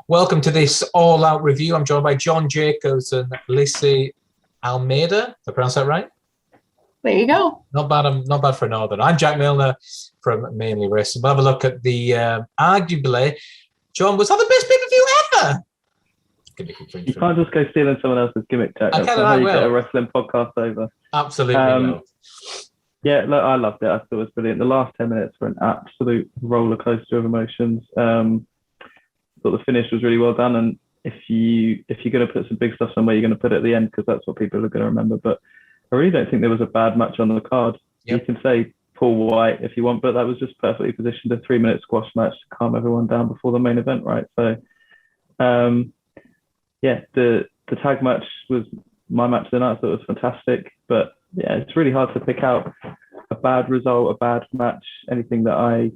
Welcome to this All Out review. I'm joined by John Jacobs and Lissy Almeida. Did I pronounce that right? There you go. Not bad for Northern. I'm Jack Milner from Mainly Racing. We'll have a look at the arguably, John, was that the best pay-per-view ever? You can't just go stealing someone else's gimmick, Jack. That's how you get a wrestling podcast over. Absolutely. Yeah, look, I loved it. I thought it was brilliant. The last 10 minutes were an absolute roller coaster of emotions. I thought the finish was really well done. And if you're going to put some big stuff somewhere, you're going to put it at the end because that's what people are going to remember. But I really don't think there was a bad match on the card. Yep. You can say Paul White if you want, but that was just perfectly positioned, a 3-minute squash match to calm everyone down before the main event, right? So, the tag match was my match of the night. I thought it was fantastic. But yeah, it's really hard to pick out a bad result, a bad match, anything that I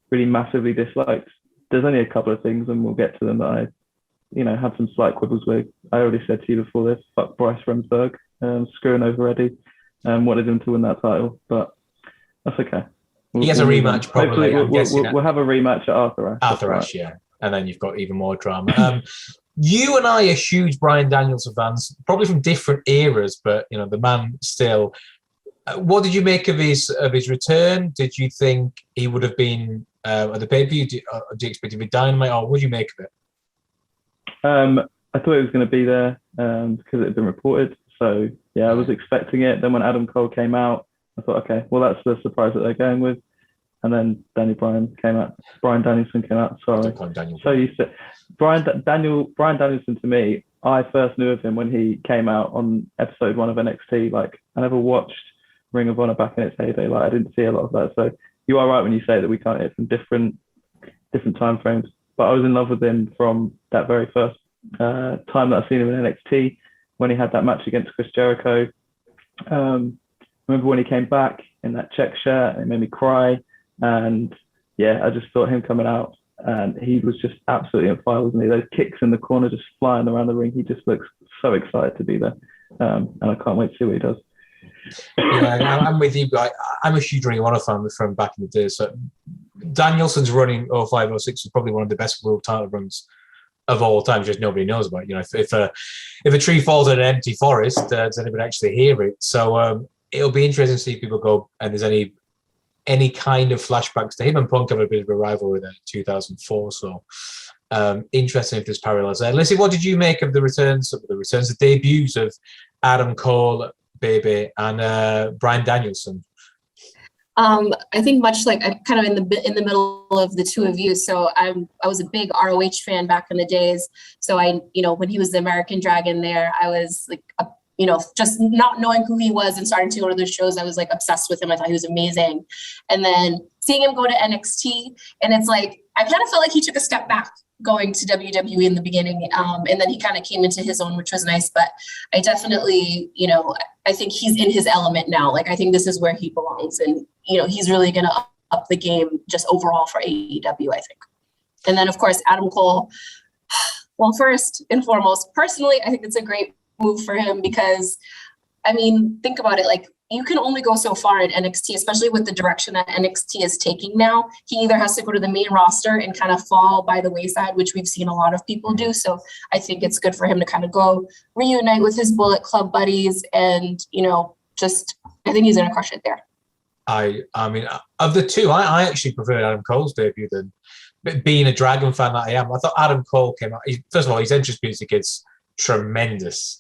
really massively disliked. There's only a couple of things, and we'll get to them, that I, had some slight quibbles with. I already said to you before this, fuck Bryce Remsburg, screwing over Eddie, wanted him to win that title, but that's okay. He has a rematch, probably. We'll have a rematch at Arthur Ashe, yeah. And then you've got even more drama. You and I are huge Bryan Danielson fans, probably from different eras, but the man still. What did you make of his return? Did you think he would have been at the pay-per-view? Do you expect him to be Dynamite, or what did you make of it? I thought it was going to be there because it had been reported. So yeah, I was expecting it. Then when Adam Cole came out, I thought, okay, well that's the surprise that they're going with. And then Bryan Danielson came out. Sorry. So you said Bryan Danielson, to me, I first knew of him when he came out on episode 1 of NXT. Like, I never watched Ring of Honor back in its heyday. Like, I didn't see a lot of that. So you are right when you say that we can't hit from different time frames. But I was in love with him from that very first time that I've seen him in NXT, when he had that match against Chris Jericho. Remember when he came back in that check shirt, and it made me cry. And yeah, I just thought him coming out, and he was just absolutely on fire, wasn't he? Those kicks in the corner, just flying around the ring. He just looks so excited to be there. And I can't wait to see what he does. Yeah, I'm with you. I'm a huge Ring of Honor fan from back in the day. So Danielson's running 05, 06 was probably one of the best world title runs of all time. Just nobody knows about it. If a tree falls in an empty forest, does anybody actually hear it? So it'll be interesting to see if people go and there's any kind of flashbacks to him and Punk have a bit of a rivalry there in 2004. So interesting if there's parallels there. Lissy, what did you make of the returns, the debuts of Adam Cole, Baby, and Bryan Danielson? I think much like I'm kind of in the middle of the two of you. So I was a big ROH fan back in the days. So when he was the American Dragon there, I was like, just not knowing who he was and starting to go to those shows, I was like obsessed with him. I thought he was amazing. And then seeing him go to NXT, and it's like, I kind of felt like he took a step back going to WWE in the beginning. And then he kind of came into his own, which was nice. But I definitely, I think he's in his element now. Like, I think this is where he belongs. And, he's really going to up the game just overall for AEW, I think. And then, of course, Adam Cole. Well, first and foremost, personally, I think it's a great move for him because, think about it. Like, you can only go so far in NXT, especially with the direction that NXT is taking now. He either has to go to the main roster and kind of fall by the wayside, which we've seen a lot of people do. So I think it's good for him to kind of go reunite with his Bullet Club buddies and, I think he's going to crush it there. I mean, of the two, I actually preferred Adam Cole's debut than being a Dragon fan that I am. I thought Adam Cole came out. First of all, his entrance music is tremendous.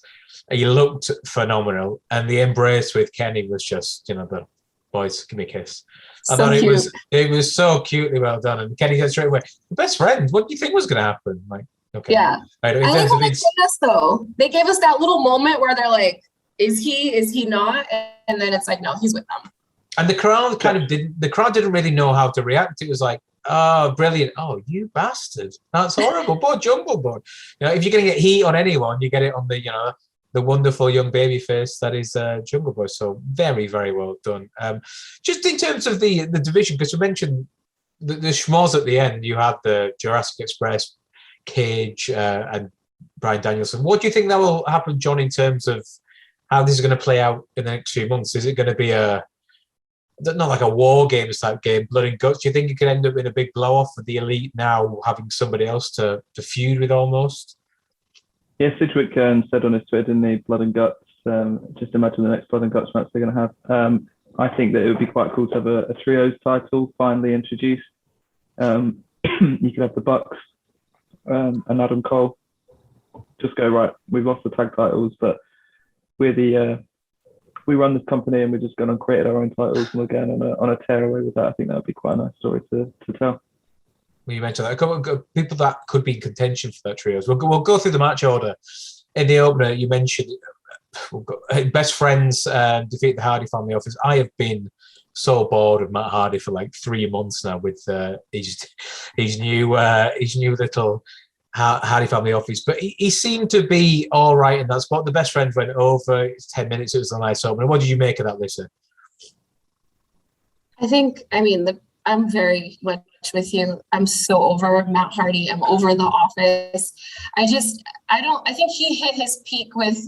He looked phenomenal, and the embrace with Kenny was just, the boys, give me a kiss. I thought it was so cutely well done, and Kenny said straight away, "Best friends. What do you think was going to happen?" Like, okay, yeah. Right, I like what they gave us though. They gave us that little moment where they're like, "Is he not?" And then it's like, "No, he's with them." And the crowd didn't really know how to react. It was like, oh, brilliant. Oh, you bastard. That's horrible. Boy, Jungle Boy. If you're going to get heat on anyone, you get it on the wonderful young baby face that is Jungle Boy. So very, very well done. Just in terms of the division, because you mentioned the schmoz at the end, you had the Jurassic Express, Cage, and Bryan Danielson. What do you think that will happen, John, in terms of how this is going to play out in the next few months? Is it going to be a not like a war games type game, blood and guts. Do you think you could end up in a big blow off with the Elite now having somebody else to feud with almost? Yeah, Sidgwick said on his Twitter, didn't he, blood and guts. Just imagine the next blood and guts match they're going to have. I think that it would be quite cool to have a trios title finally introduced. You could have the Bucks and Adam Cole just go, right, we've lost the tag titles, but we run this company and we're just going to create our own titles and we're going on a tear away with that. I think that would be quite a nice story to tell. Well, you mentioned that. A couple of people that could be in contention for that trios. We'll go through the match order. In the opener, you mentioned Best Friends defeat the Hardy family office. I have been so bored of Matt Hardy for like 3 months now with his new little Hardy family office, but he seemed to be all right in that spot. The Best Friends went over. It's 10 minutes. It was a nice opener. What did you make of that, Lissy? I'm very much with you. I'm so over Matt Hardy. I'm over the office. I think he hit his peak with,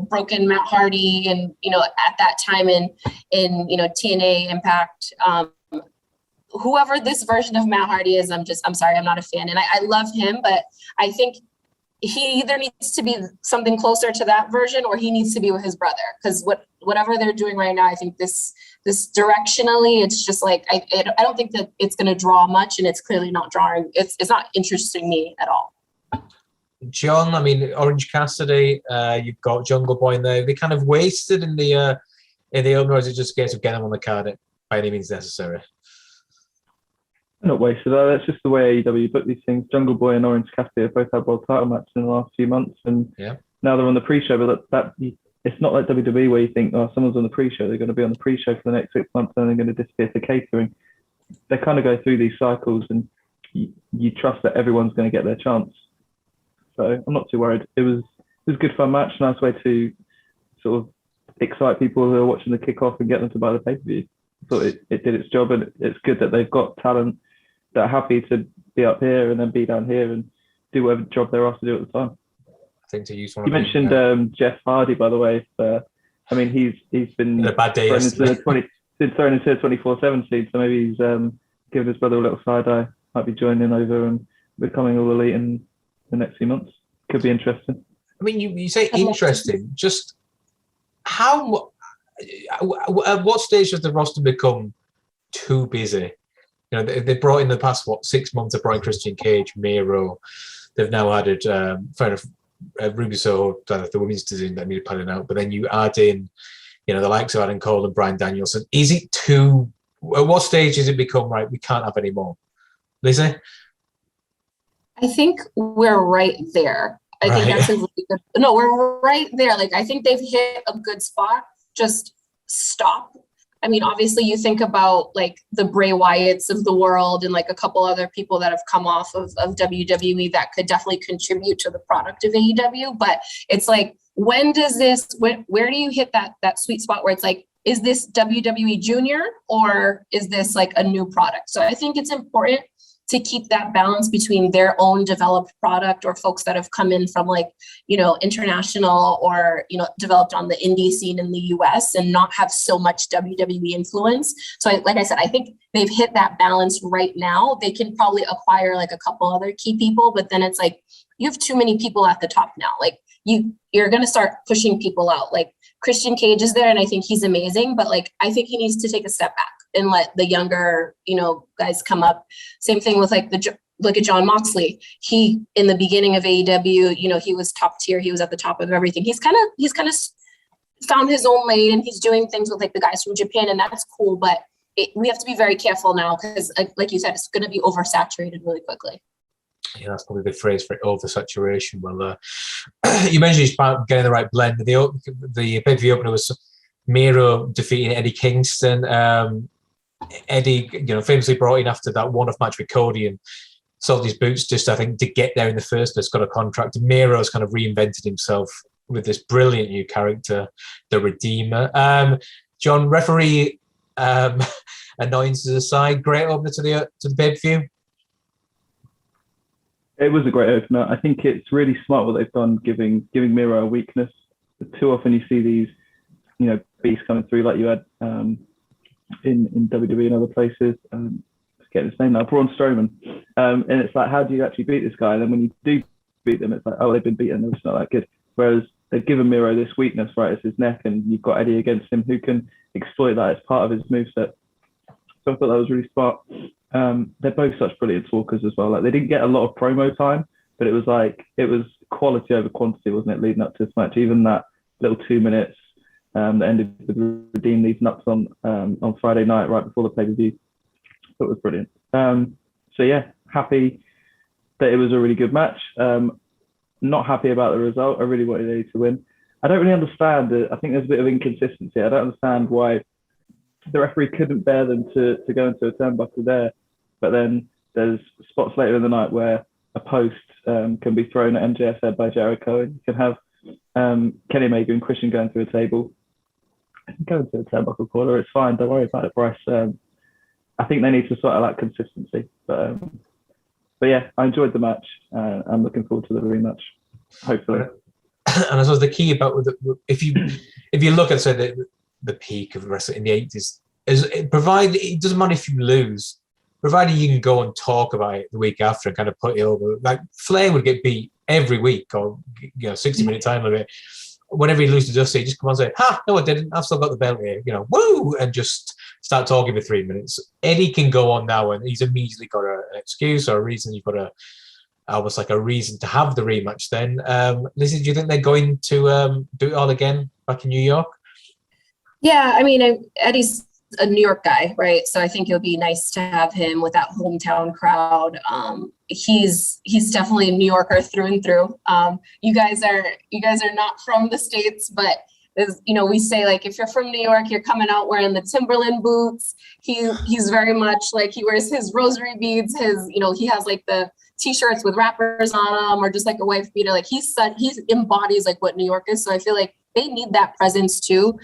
broken Matt Hardy and, at that time in TNA Impact. Whoever this version of Matt Hardy is, I'm sorry, I'm not a fan. And I love him, but I think he either needs to be something closer to that version or he needs to be with his brother. Because whatever they're doing right now, I think this directionally, it's just like, I don't think that it's going to draw much, and it's clearly not drawing. It's not interesting me at all. John, Orange Cassidy, you've got Jungle Boy in there. They kind of wasted in the opener, or is it just a case of getting them on the card by any means necessary? Not wasted. That's just the way AEW book these things. Jungle Boy and Orange Cassidy have both had world title matches in the last few months, and now they're on the pre-show. But that it's not like WWE where you think, oh, someone's on the pre-show, they're going to be on the pre-show for the next 6 months, and they're going to disappear for catering. They kind of go through these cycles, and you trust that everyone's going to get their chance. So I'm not too worried. It was a good fun match, nice way to sort of excite people who are watching the kickoff and get them to buy the pay-per-view. I thought it did its job, and it's good that they've got talent that are happy to be up here and then be down here and do whatever job they're asked to do at the time. I think to use one. You mentioned Jeff Hardy, by the way. He's been a bad day. Thrown into the 24/7 seed, so maybe he's giving his brother a little side eye. Might be joining over and becoming all elite in the next few months. Could be interesting. You say interesting. Just how? At what stage does the roster become too busy? They brought in the past 6 months. They brought in Christian Cage, Miro. They've now added fair enough, Ruby Soho, the women's division that needed padding out. But then you add in, the likes of Adam Cole and Bryan Danielson. Is it too? At what stage does it become right? We can't have any more. Lissy? I think we're right there. I think that's a really good. No, we're right there. Like, I think they've hit a good spot. Just stop. Obviously you think about like the Bray Wyatts of the world and like a couple other people that have come off of WWE that could definitely contribute to the product of AEW. But it's like, where do you hit that sweet spot where it's like, is this WWE Junior or is this like a new product? So I think it's important to keep that balance between their own developed product or folks that have come in from like, international or, developed on the indie scene in the US and not have so much WWE influence. So like I said, I think they've hit that balance right now. They can probably acquire like a couple other key people, but then it's like, you have too many people at the top now. Like you're going to start pushing people out. Like Christian Cage is there and I think he's amazing, but like, I think he needs to take a step back and let the younger, guys come up. Same thing with like look at Jon Moxley. He, in the beginning of AEW, he was top tier. He was at the top of everything. He's kind of found his own lane and he's doing things with like the guys from Japan, and that's cool. But we have to be very careful now because, like you said, it's going to be oversaturated really quickly. Yeah, that's probably the phrase for it, oversaturation. Well, you mentioned it's about getting the right blend. The pay-per-view opener was Miro defeating Eddie Kingston. Eddie, famously brought in after that one-off match with Cody and sold his boots just, I think, to get there in the first place, got a contract. Miro's kind of reinvented himself with this brilliant new character, the Redeemer. John, referee annoyances aside, great opener to the pay-per-view. It was a great opener. I think it's really smart what they've done, giving Miro a weakness. Too often you see these, beasts coming through, like you had in WWE and other places. Forget his name now, Braun Strowman. And it's like, how do you actually beat this guy? And then when you do beat them, it's like, oh, they've been beaten, they're just not that good. Whereas they've given Miro this weakness, right, as his neck, and you've got Eddie against him who can exploit that as part of his moveset. So I thought that was really smart. They're both such brilliant talkers as well. Like, they didn't get a lot of promo time, but it was quality over quantity, wasn't it, leading up to this match? Even that little 2 minutes that ended with Redeem These Nuts on Friday night, right before the pay-per-view. It was brilliant. So yeah, happy that it was a really good match. Not happy about the result. I really wanted Eddie to win. I don't really understand it. I think there's a bit of inconsistency. I don't understand why the referee couldn't bear them to go into a turnbuckle there. But then there's spots later in the night where a post can be thrown at MJF's head by Jericho, and you can have Kenny Omega and Christian going through a table. Go into a turnbuckle corner. It's fine. Don't worry about it, Bryce. I think they need to sort out that consistency. But yeah, I enjoyed the match. I'm looking forward to the rematch, hopefully. And I suppose the key about if you look at, say, the peak of wrestling in the 80s, it doesn't matter if you lose, provided you can go and talk about it the week after and kind of put it over. Like, Flair would get beat every week, or 60-minute time limit. Whenever he loses to Dusty, just come on and say, "Ha, no, I didn't. I've still got the belt here." Woo, and just start talking for 3 minutes. Eddie can go on now, and he's immediately got an excuse or a reason. You've got almost like a reason to have the rematch. Then, Lissy, do you think they're going to do it all again back in New York? Yeah, I mean, Eddie's a New York guy, right? So I think it would be nice to have him with that hometown crowd. He's definitely a New Yorker through and through. You guys are not from the States, but we say, like, if you're from New York, you're coming out wearing the Timberland boots. He's very much like, he wears his rosary beads, he has like the t-shirts with wrappers on them, or just like a wife beater. Like, he embodies like what New York is. So I feel like they need that presence too.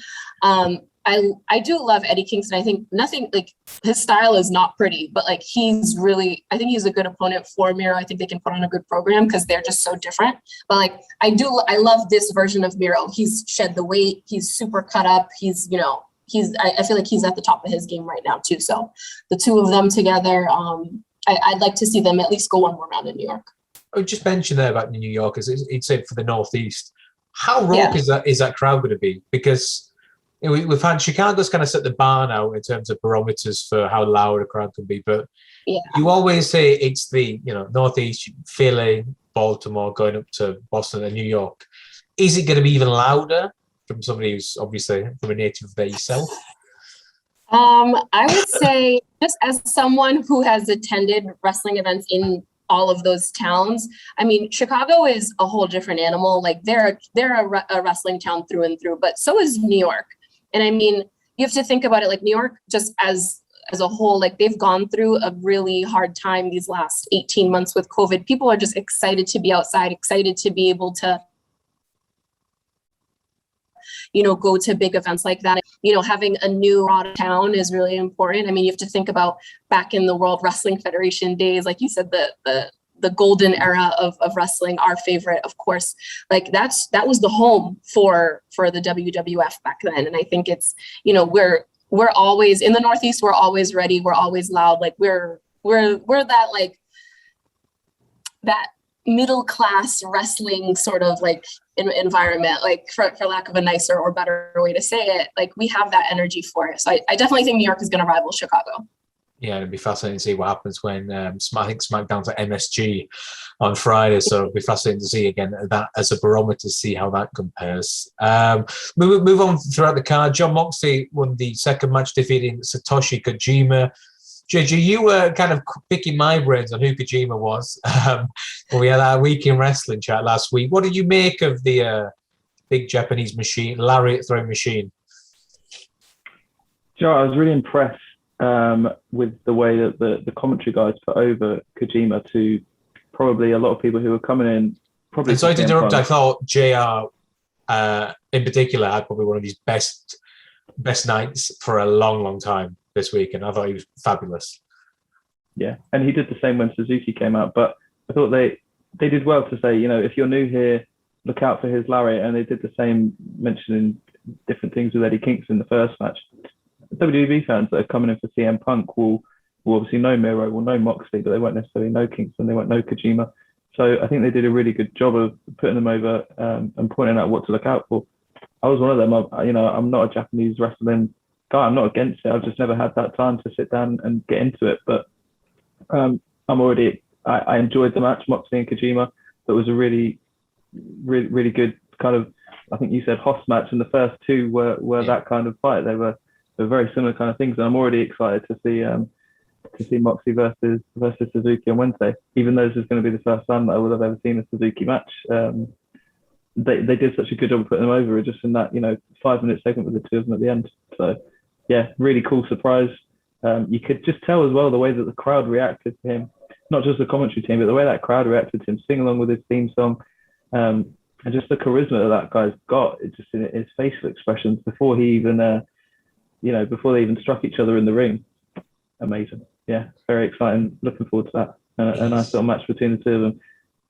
I do love Eddie Kingston. I think nothing, like, his style is not pretty, but like, I think he's a good opponent for Miro. I think they can put on a good program because they're just so different. But like, I love this version of Miro. He's shed the weight. He's super cut up. I feel like he's at the top of his game right now too. So the two of them together, I'd like to see them at least go one more round in New York. I just mentioned there about New York, as it said, for the Northeast. How raucous is that crowd going to be? Because we've had Chicago's kind of set the bar now in terms of barometers for how loud a crowd can be. But you always say it's the Northeast, Philly, Baltimore, going up to Boston and New York. Is it going to be even louder from somebody who's obviously from a native there yourself? I would say, just as someone who has attended wrestling events in all of those towns, I mean, Chicago is a whole different animal. Like, they're a wrestling town through and through, but so is New York. And I mean, you have to think about it, like, New York, just as a whole, like, they've gone through a really hard time these last 18 months with COVID. People are just excited to be outside, excited to be able to, go to big events like that. Having a new town is really important. I mean, you have to think about back in the World Wrestling Federation days, like you said, the golden era of wrestling, our favorite, of course. Like, that was the home for the WWF back then. And I think it's, we're always in the Northeast, we're always ready, we're always loud. Like, we're that, like, that middle class wrestling sort of like environment, like, for lack of a nicer or better way to say it. Like, we have that energy for it. So I definitely think New York is going to rival Chicago. Yeah, it'd be fascinating to see what happens when I think SmackDown's at MSG on Friday. So it'll be fascinating to see again that as a barometer to see how that compares. Move on throughout the card. Jon Moxley won the second match, defeating Satoshi Kojima. JJ, you were kind of picking my brains on who Kojima was. We had our week in wrestling chat last week. What did you make of the big Japanese machine, lariat throwing machine? Joe, I was really impressed with the way that the commentary guys put over Kojima to probably a lot of people who were coming in. Probably. Sorry to interrupt. I thought JR in particular had probably one of his best nights for a long, long time this week, and I thought he was fabulous. Yeah, and he did the same when Suzuki came out. But I thought they did well to say, if you're new here, look out for his lariat. And they did the same, mentioning different things with Eddie Kingston in the first match. WWE fans that are coming in for CM Punk will obviously know Miro, will know Moxley, but they won't necessarily know Kingston, they won't know Kojima. So I think they did a really good job of putting them over and pointing out what to look out for. I was one of them. I'm not a Japanese wrestling guy. I'm not against it. I've just never had that time to sit down and get into it. But I enjoyed the match, Moxley and Kojima. That was a really, really, really good kind of, I think you said Hoss match, and the first two were that kind of fight. They were very similar kind of things, and I'm already excited to see Moxley versus Suzuki on Wednesday. Even though this is going to be the first time that I would have ever seen a Suzuki match, they did such a good job of putting them over just in that 5-minute segment with the two of them at the end. So yeah, really cool surprise. You could just tell as well the way that the crowd reacted to him, not just the commentary team, but the way that crowd reacted to him, sing along with his theme song, and just the charisma that guy's got. It's just in his facial expressions before he even, before they even struck each other in the ring. Amazing. Yeah, very exciting. Looking forward to that. A nice little match between the two of them.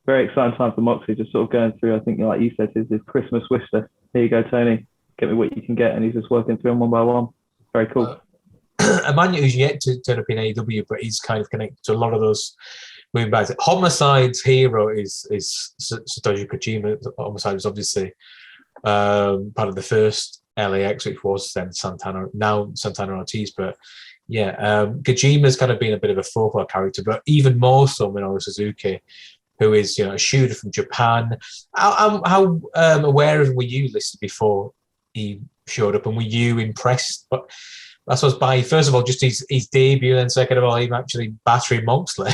Very exciting time for Moxley, just sort of going through, I think, like you said, his Christmas wish list. Here you go, Tony. Get me what you can get. And he's just working through them one by one. Very cool. A man who's yet to turn up in AEW, but he's kind of connected to a lot of those moving back. Homicide's hero is Satoshi Kojima. Homicide was obviously part of the first LAX, which was then Santana Ortiz. But yeah, Kojima's kind of been a bit of a folklore character, but even more so Minoru Suzuki, who is a shooter from Japan. How aware of him were you, Lissy, before he showed up, and were you impressed? But I suppose by, first of all, just his debut, and second of all, him actually battering Moxley.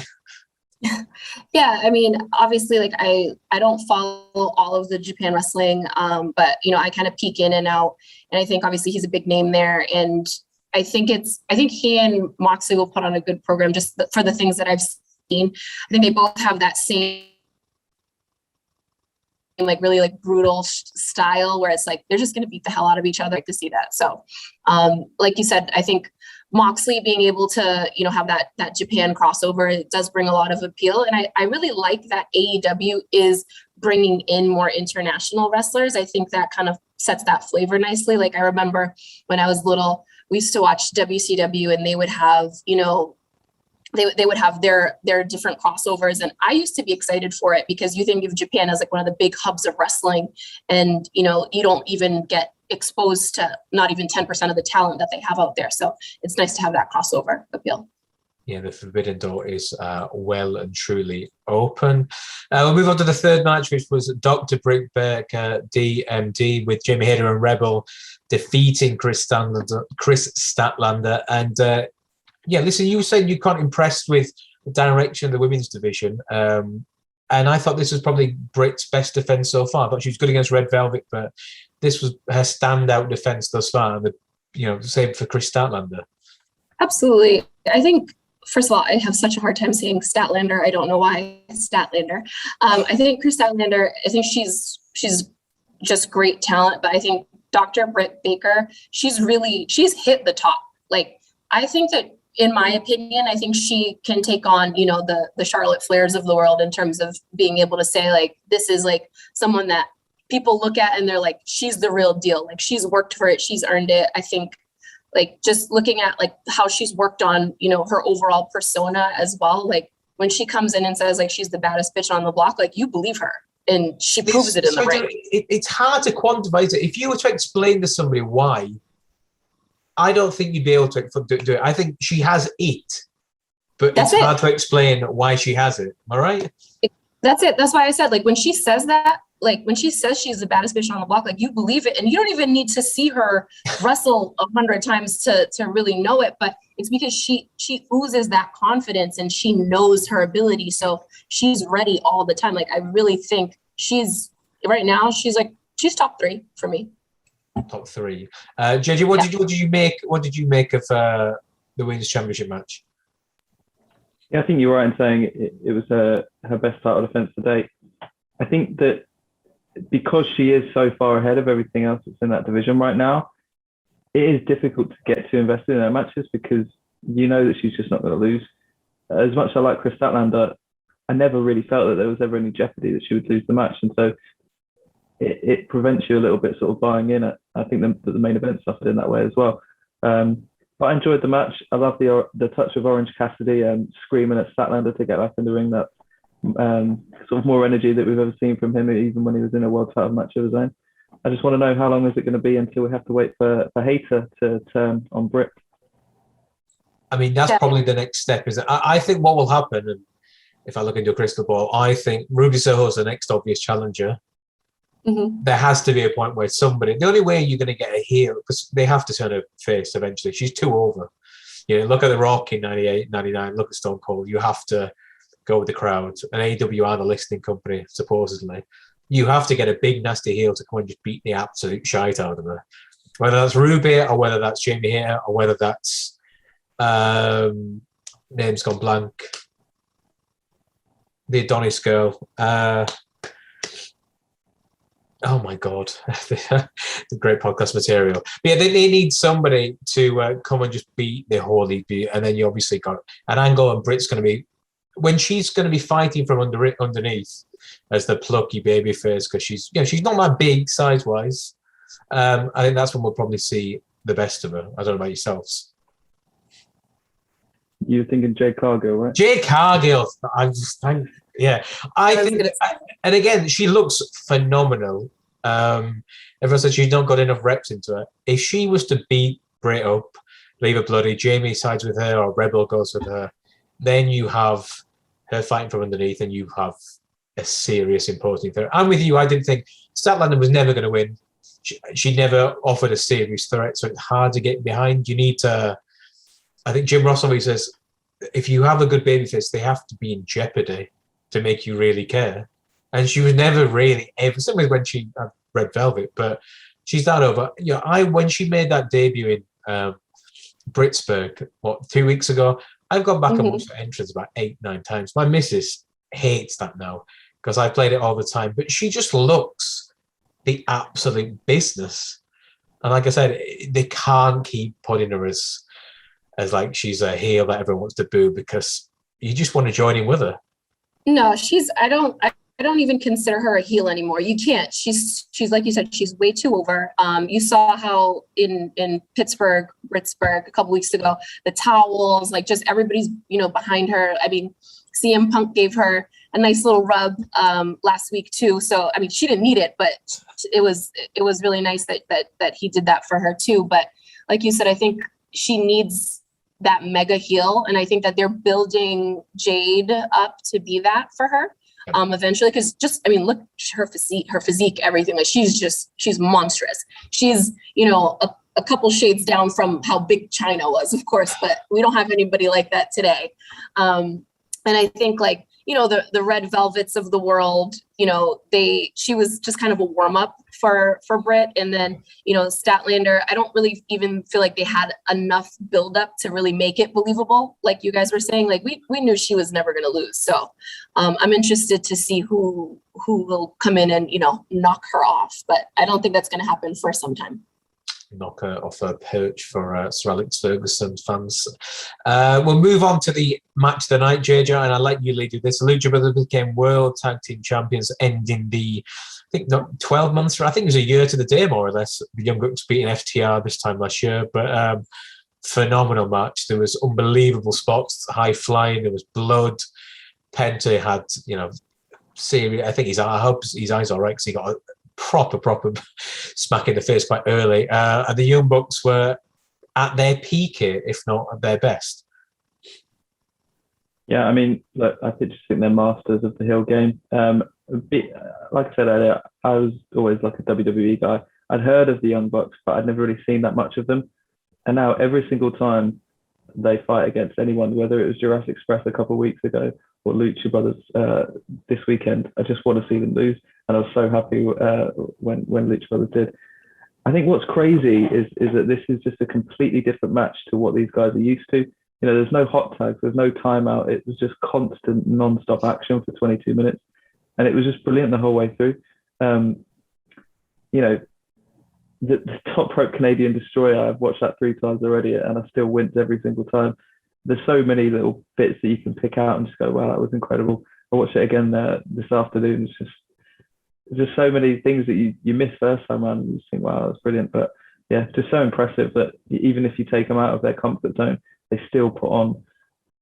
Yeah, I mean, obviously, like I don't follow all of the Japan wrestling, but I kind of peek in and out, and I think obviously he's a big name there, and I think he and Moxley will put on a good program just for the things that I've seen. I think they both have that same really brutal style where it's like they're just going to beat the hell out of each other. I like to see that. So like you said, I think Moxley being able to have that Japan crossover, it does bring a lot of appeal, and I really like that AEW is bringing in more international wrestlers. I think that kind of sets that flavor nicely. Like I remember when I was little, we used to watch WCW, and they would have they would have their different crossovers. And I used to be excited for it because you think of Japan as like one of the big hubs of wrestling, and, you don't even get exposed to not even 10% of the talent that they have out there. So it's nice to have that crossover appeal. Yeah, the Forbidden Door is well and truly open. We'll move on to the third match, which was Dr. Britt Baker, DMD, with Jamie Hayter and Rebel defeating Chris Statlander. And listen, you said you can't impressed with the direction of the women's division. And I thought this was probably Britt's best defense so far. I thought she was good against Red Velvet, but this was her standout defense thus far. Same for Chris Statlander. Absolutely. I think, first of all, I have such a hard time saying Statlander. I don't know why. Statlander. I think Chris Statlander, I think she's just great talent, but I think Dr. Britt Baker, she's hit the top. Like, I think that, in my opinion, I think she can take on, the Charlotte Flairs of the world in terms of being able to say, like, this is like someone that people look at and they're like, she's the real deal. Like, she's worked for it. She's earned it. I think, like, just looking at like how she's worked on, her overall persona as well. Like, when she comes in and says like she's the baddest bitch on the block, like, you believe her, and she proves it in the ring. It's hard to quantify it. If you were to explain to somebody why, I don't think you'd be able to do it. I think she has it, but it's hard to explain why she has it. Am I right? That's it. That's why I said, like, when she says that, like, when she says she's the baddest bitch on the block, like, you believe it, and you don't even need to see her wrestle 100 times to really know it. But it's because she oozes that confidence, and she knows her ability, so she's ready all the time. Like, I really think she's top 3 for me. Top 3. JJ, what did you make? What did you make of the Women's Championship match? Yeah, I think you're right in saying it was her best title defense to date. I think that because she is so far ahead of everything else that's in that division right now, it is difficult to get too invested in her matches because you know that she's just not going to lose. As much as I like Chris Statlander, I never really felt that there was ever any jeopardy that she would lose the match, and so it prevents you a little bit sort of buying in it. I think the main event suffered in that way as well. But I enjoyed the match. I love the touch of Orange Cassidy and screaming at Statlander to get back in the ring. That sort of more energy that we've ever seen from him, even when he was in a world title match of his own. I just want to know, how long is it going to be until we have to wait for Hayter to turn on Britt? I mean, that's probably the next step. I think what will happen, and if I look into a crystal ball, I think Ruby Soho is the next obvious challenger. Mm-hmm. There has to be a point where somebody, the only way you're going to get a heel, because they have to turn her face eventually. She's too over. You know, look at The Rock in 98, 99, look at Stone Cold. You have to go with the crowd. And AEW are the listing company, supposedly. You have to get a big, nasty heel to come and just beat the absolute shite out of her. Whether that's Ruby or whether that's Jamie Hayter or whether that's name's gone blank. The Adonis girl. Oh my God, the great podcast material. But yeah, they need somebody to come and just beat the Holy Beat, and then you obviously got an Angle, and Britt's going to be, when she's going to be fighting from underneath as the plucky baby face, because she's not that big size wise. I think that's when we'll probably see the best of her. I don't know about yourselves. You're thinking Jade Cargill, right? Jade Cargill. I think, and again, she looks phenomenal. Everyone said she's not got enough reps into her. If she was to beat Britt up, leave her bloody, Jamie sides with her or Rebel goes with her, then you have her fighting from underneath and you have a serious imposing threat. I'm with you. I didn't think Statlander was never going to win. She never offered a serious threat, so it's hard to get behind. You need to, I think Jim Ross always says, if you have a good babyface, they have to be in jeopardy to make you really care. And she was never really ever, similar when she had Red Velvet, but she's that over. You know, when she made that debut in Britsburg, 2 weeks ago, I've gone back and watched the entrance about 8-9 times. My missus hates that now because I played it all the time, but she just looks the absolute business. And like I said, they can't keep putting her as like she's a heel that everyone wants to boo, because you just want to join in with her. No, I don't even consider her a heel anymore. You can't. She's like you said, she's way too over. You saw how in Pittsburgh, a couple weeks ago, the towels, like just everybody's, behind her. I mean, CM Punk gave her a nice little rub last week too. So, I mean, she didn't need it, but it was really nice that he did that for her too. But like you said, I think she needs that mega heel, and I think that they're building Jade up to be that for her eventually, because look, her physique, everything, like she's monstrous. She's a couple shades down from how big China was, of course, but we don't have anybody like that today. And I think the Red Velvets of the world, she was just kind of a warm up for Britt. And then, Statlander, I don't really even feel like they had enough build up to really make it believable. Like you guys were saying, like we knew she was never going to lose. So I'm interested to see who will come in and, knock her off, but I don't think that's going to happen for some time. Knock her off her perch for Sir Alex Ferguson fans. We'll move on to the match of the night, JJ, and I'll let you lead with this. Lucha Brothers became World Tag Team Champions, ending the, 12 months, I think it was a year to the day, more or less. The Young Bucks beating FTR this time last year, but phenomenal match. There was unbelievable spots, high flying, there was blood. Penta had, serious, I think I hope his eyes all right, because he got a proper smack in the face quite early. And the Young Bucks were at their peak here, if not at their best. Yeah, I mean, look, I just think they're masters of the heel game. Like I said earlier, I was always like a WWE guy. I'd heard of the Young Bucks, but I'd never really seen that much of them. And now every single time they fight against anyone, whether it was Jurassic Express a couple of weeks ago or Lucha Brothers this weekend, I just want to see them lose. And I was so happy when Lucha Brothers did. I think what's crazy is that this is just a completely different match to what these guys are used to. There's no hot tags, there's no timeout. It was just constant, non-stop action for 22 minutes. And it was just brilliant the whole way through. The Top Rope Canadian Destroyer, I've watched that 3 times already, and I still wince every single time. There's so many little bits that you can pick out and just go, wow, that was incredible. I watched it again this afternoon. It's just so many things that you missed first time around, and you just think, wow, that's brilliant. But yeah, just so impressive that even if you take them out of their comfort zone, they still put on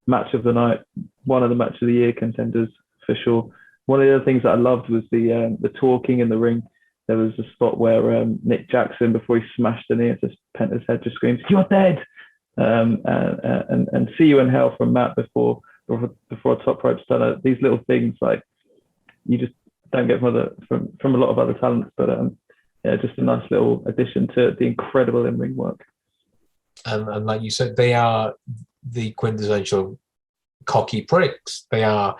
match of the night, one of the match of the year contenders for sure. One of the other things that I loved was the talking in the ring. There was a spot where Nick Jackson, before he smashed the knee into Penta's head, just screams, "You're dead!" And "See you in hell" from Matt before top rope's done. These little things like you just don't get from a lot of other talents, but yeah, just a nice little addition to the incredible in-ring work. And like you said, they are the quintessential cocky pricks. They are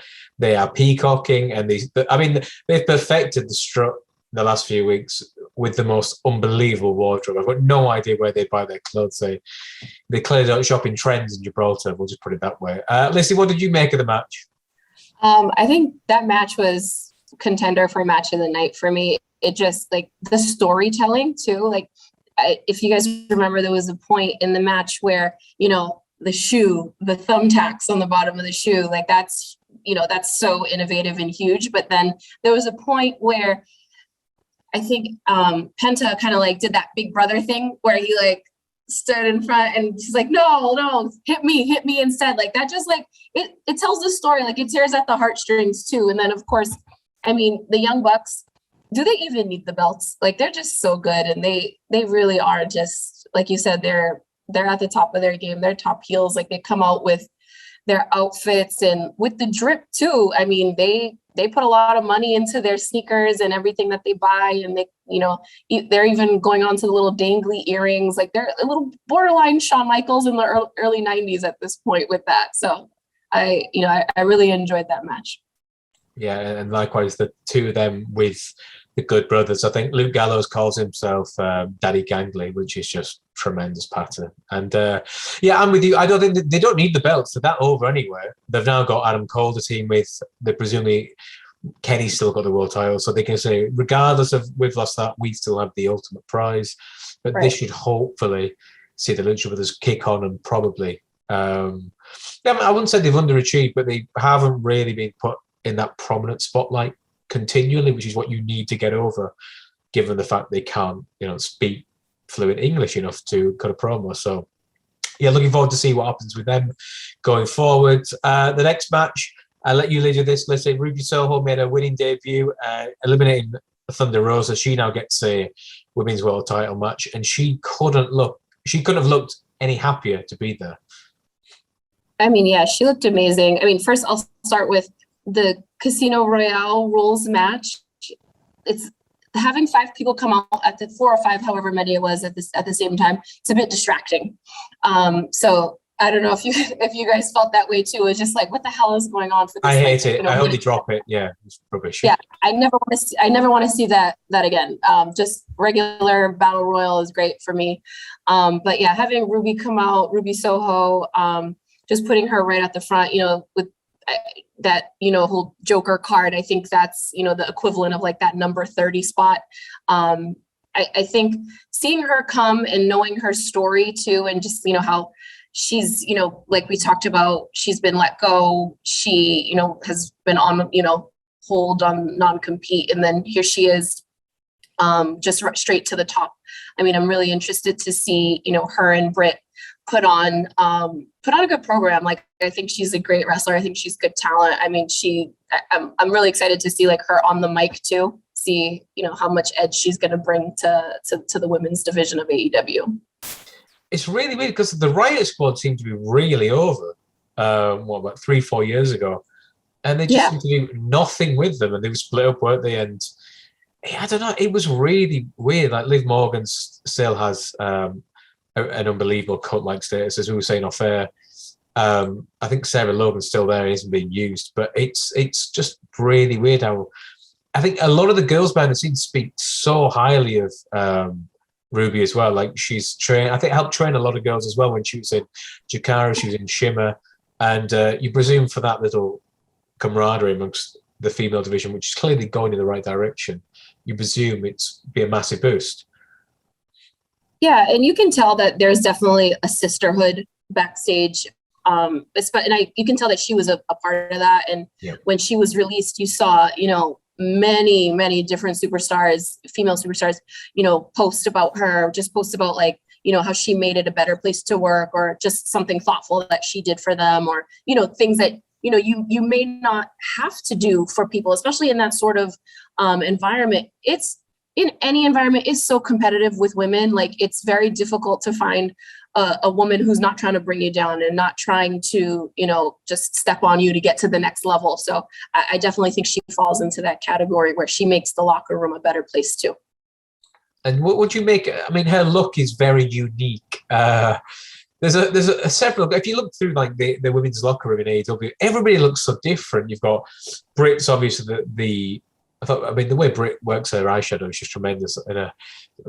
peacocking, and they've perfected the strut the last few weeks with the most unbelievable wardrobe. I've got no idea where they buy their clothes. They clearly don't shop in Trends in Gibraltar. We'll just put it that way. Lissy, what did you make of the match? I think that match was contender for match of the night for me. It just, like, the storytelling too. Like, if you guys remember, there was a point in the match where, the shoe, the thumbtacks on the bottom of the shoe, like that's so innovative and huge. But then there was a point where I think Penta kind of like did that big brother thing where he like stood in front and he's like, no, hit me instead. Like that just like, it tells the story, like it tears at the heartstrings too. And then of course, the Young Bucks, do they even need the belts? Like they're just so good. And they really are just, like you said, they're at the top of their game. They're top heels. Like they come out with their outfits and with the drip too. They put a lot of money into their sneakers and everything that they buy. And they're even going on to the little dangly earrings. Like they're a little borderline Shawn Michaels in the early 90s at this point with that. So I really enjoyed that match. Yeah, and likewise, the two of them with the Good Brothers. I think Luke Gallows calls himself Daddy Gangly, which is just tremendous pattern. And I'm with you. I don't think they don't need the belts. They're that over anywhere. They've now got Adam Cole to team with. They presumably Kenny's still got the world title, so they can say, regardless of we've lost that, we still have the ultimate prize. But They should hopefully see the Lucha Brothers kick on and probably. I wouldn't say they've underachieved, but they haven't really been put in that prominent spotlight continually, which is what you need to get over, given the fact they can't, speak fluent English enough to cut a promo. So, yeah, looking forward to see what happens with them going forward. The next match, I'll let you lead with this. Let's say Ruby Soho made a winning debut, eliminating Thunder Rosa. She now gets a women's world title match, and she couldn't have looked any happier to be there. She looked amazing. First I'll start with the Casino Royale rules match. It's having 5 people come out at the 4 or 5, however many it was at the same time. It's a bit distracting. So I don't know if you guys felt that way too. It's just like, what the hell is going on for this? I hate it. I hope they drop it. Yeah, it's rubbish. Yeah, I never want to see that again. Just regular battle royal is great for me. But yeah, having Ruby come out, Ruby Soho, just putting her right at the front, with that whole Joker card. I think that's the equivalent of like that number 30 spot. I think seeing her come and knowing her story too, and just how she's like we talked about, she's been let go, she has been on hold on non-compete, and then here she is just straight to the top. I'm really interested to see her and Britt put on a good program. Like, I think she's a great wrestler. I think she's good talent. I'm really excited to see like her on the mic too. See, how much edge she's going to bring to the women's division of AEW. It's really weird because the Riot Squad seemed to be really over. About 3-4 years ago, and they just seemed to do nothing with them, and they were split up, weren't they? And I don't know. It was really weird. Like Liv Morgan still has an unbelievable cult-like status, as we were saying off air. I think Sarah Logan's still there and isn't being used, but it's just really weird how I think a lot of the girls behind the scenes speak so highly of Ruby as well. Like she's trained, I think helped train a lot of girls as well when she was in Jakara, she was in Shimmer, and you presume for that little camaraderie amongst the female division, which is clearly going in the right direction, you presume it's be a massive boost. Yeah, and you can tell that there's definitely a sisterhood backstage. You can tell that she was a part of that. And when she was released, you saw, many different superstars, female superstars, you know, post about her, just post about like, you know, how she made it a better place to work, or just something thoughtful that she did for them, or, you know, things that, you know, you may not have to do for people, especially in that sort of environment. It's in any environment is so competitive with women. Like, it's very difficult to find a woman who's not trying to bring you down and not trying to, you know, just step on you to get to the next level. So I definitely think she falls into that category where she makes the locker room a better place too. And what would you make? I mean, her look is very unique. There's a several. If you look through like the women's locker room in AEW, everybody looks so different. You've got Britt's obviously the the way Britt works her eyeshadow is just tremendous.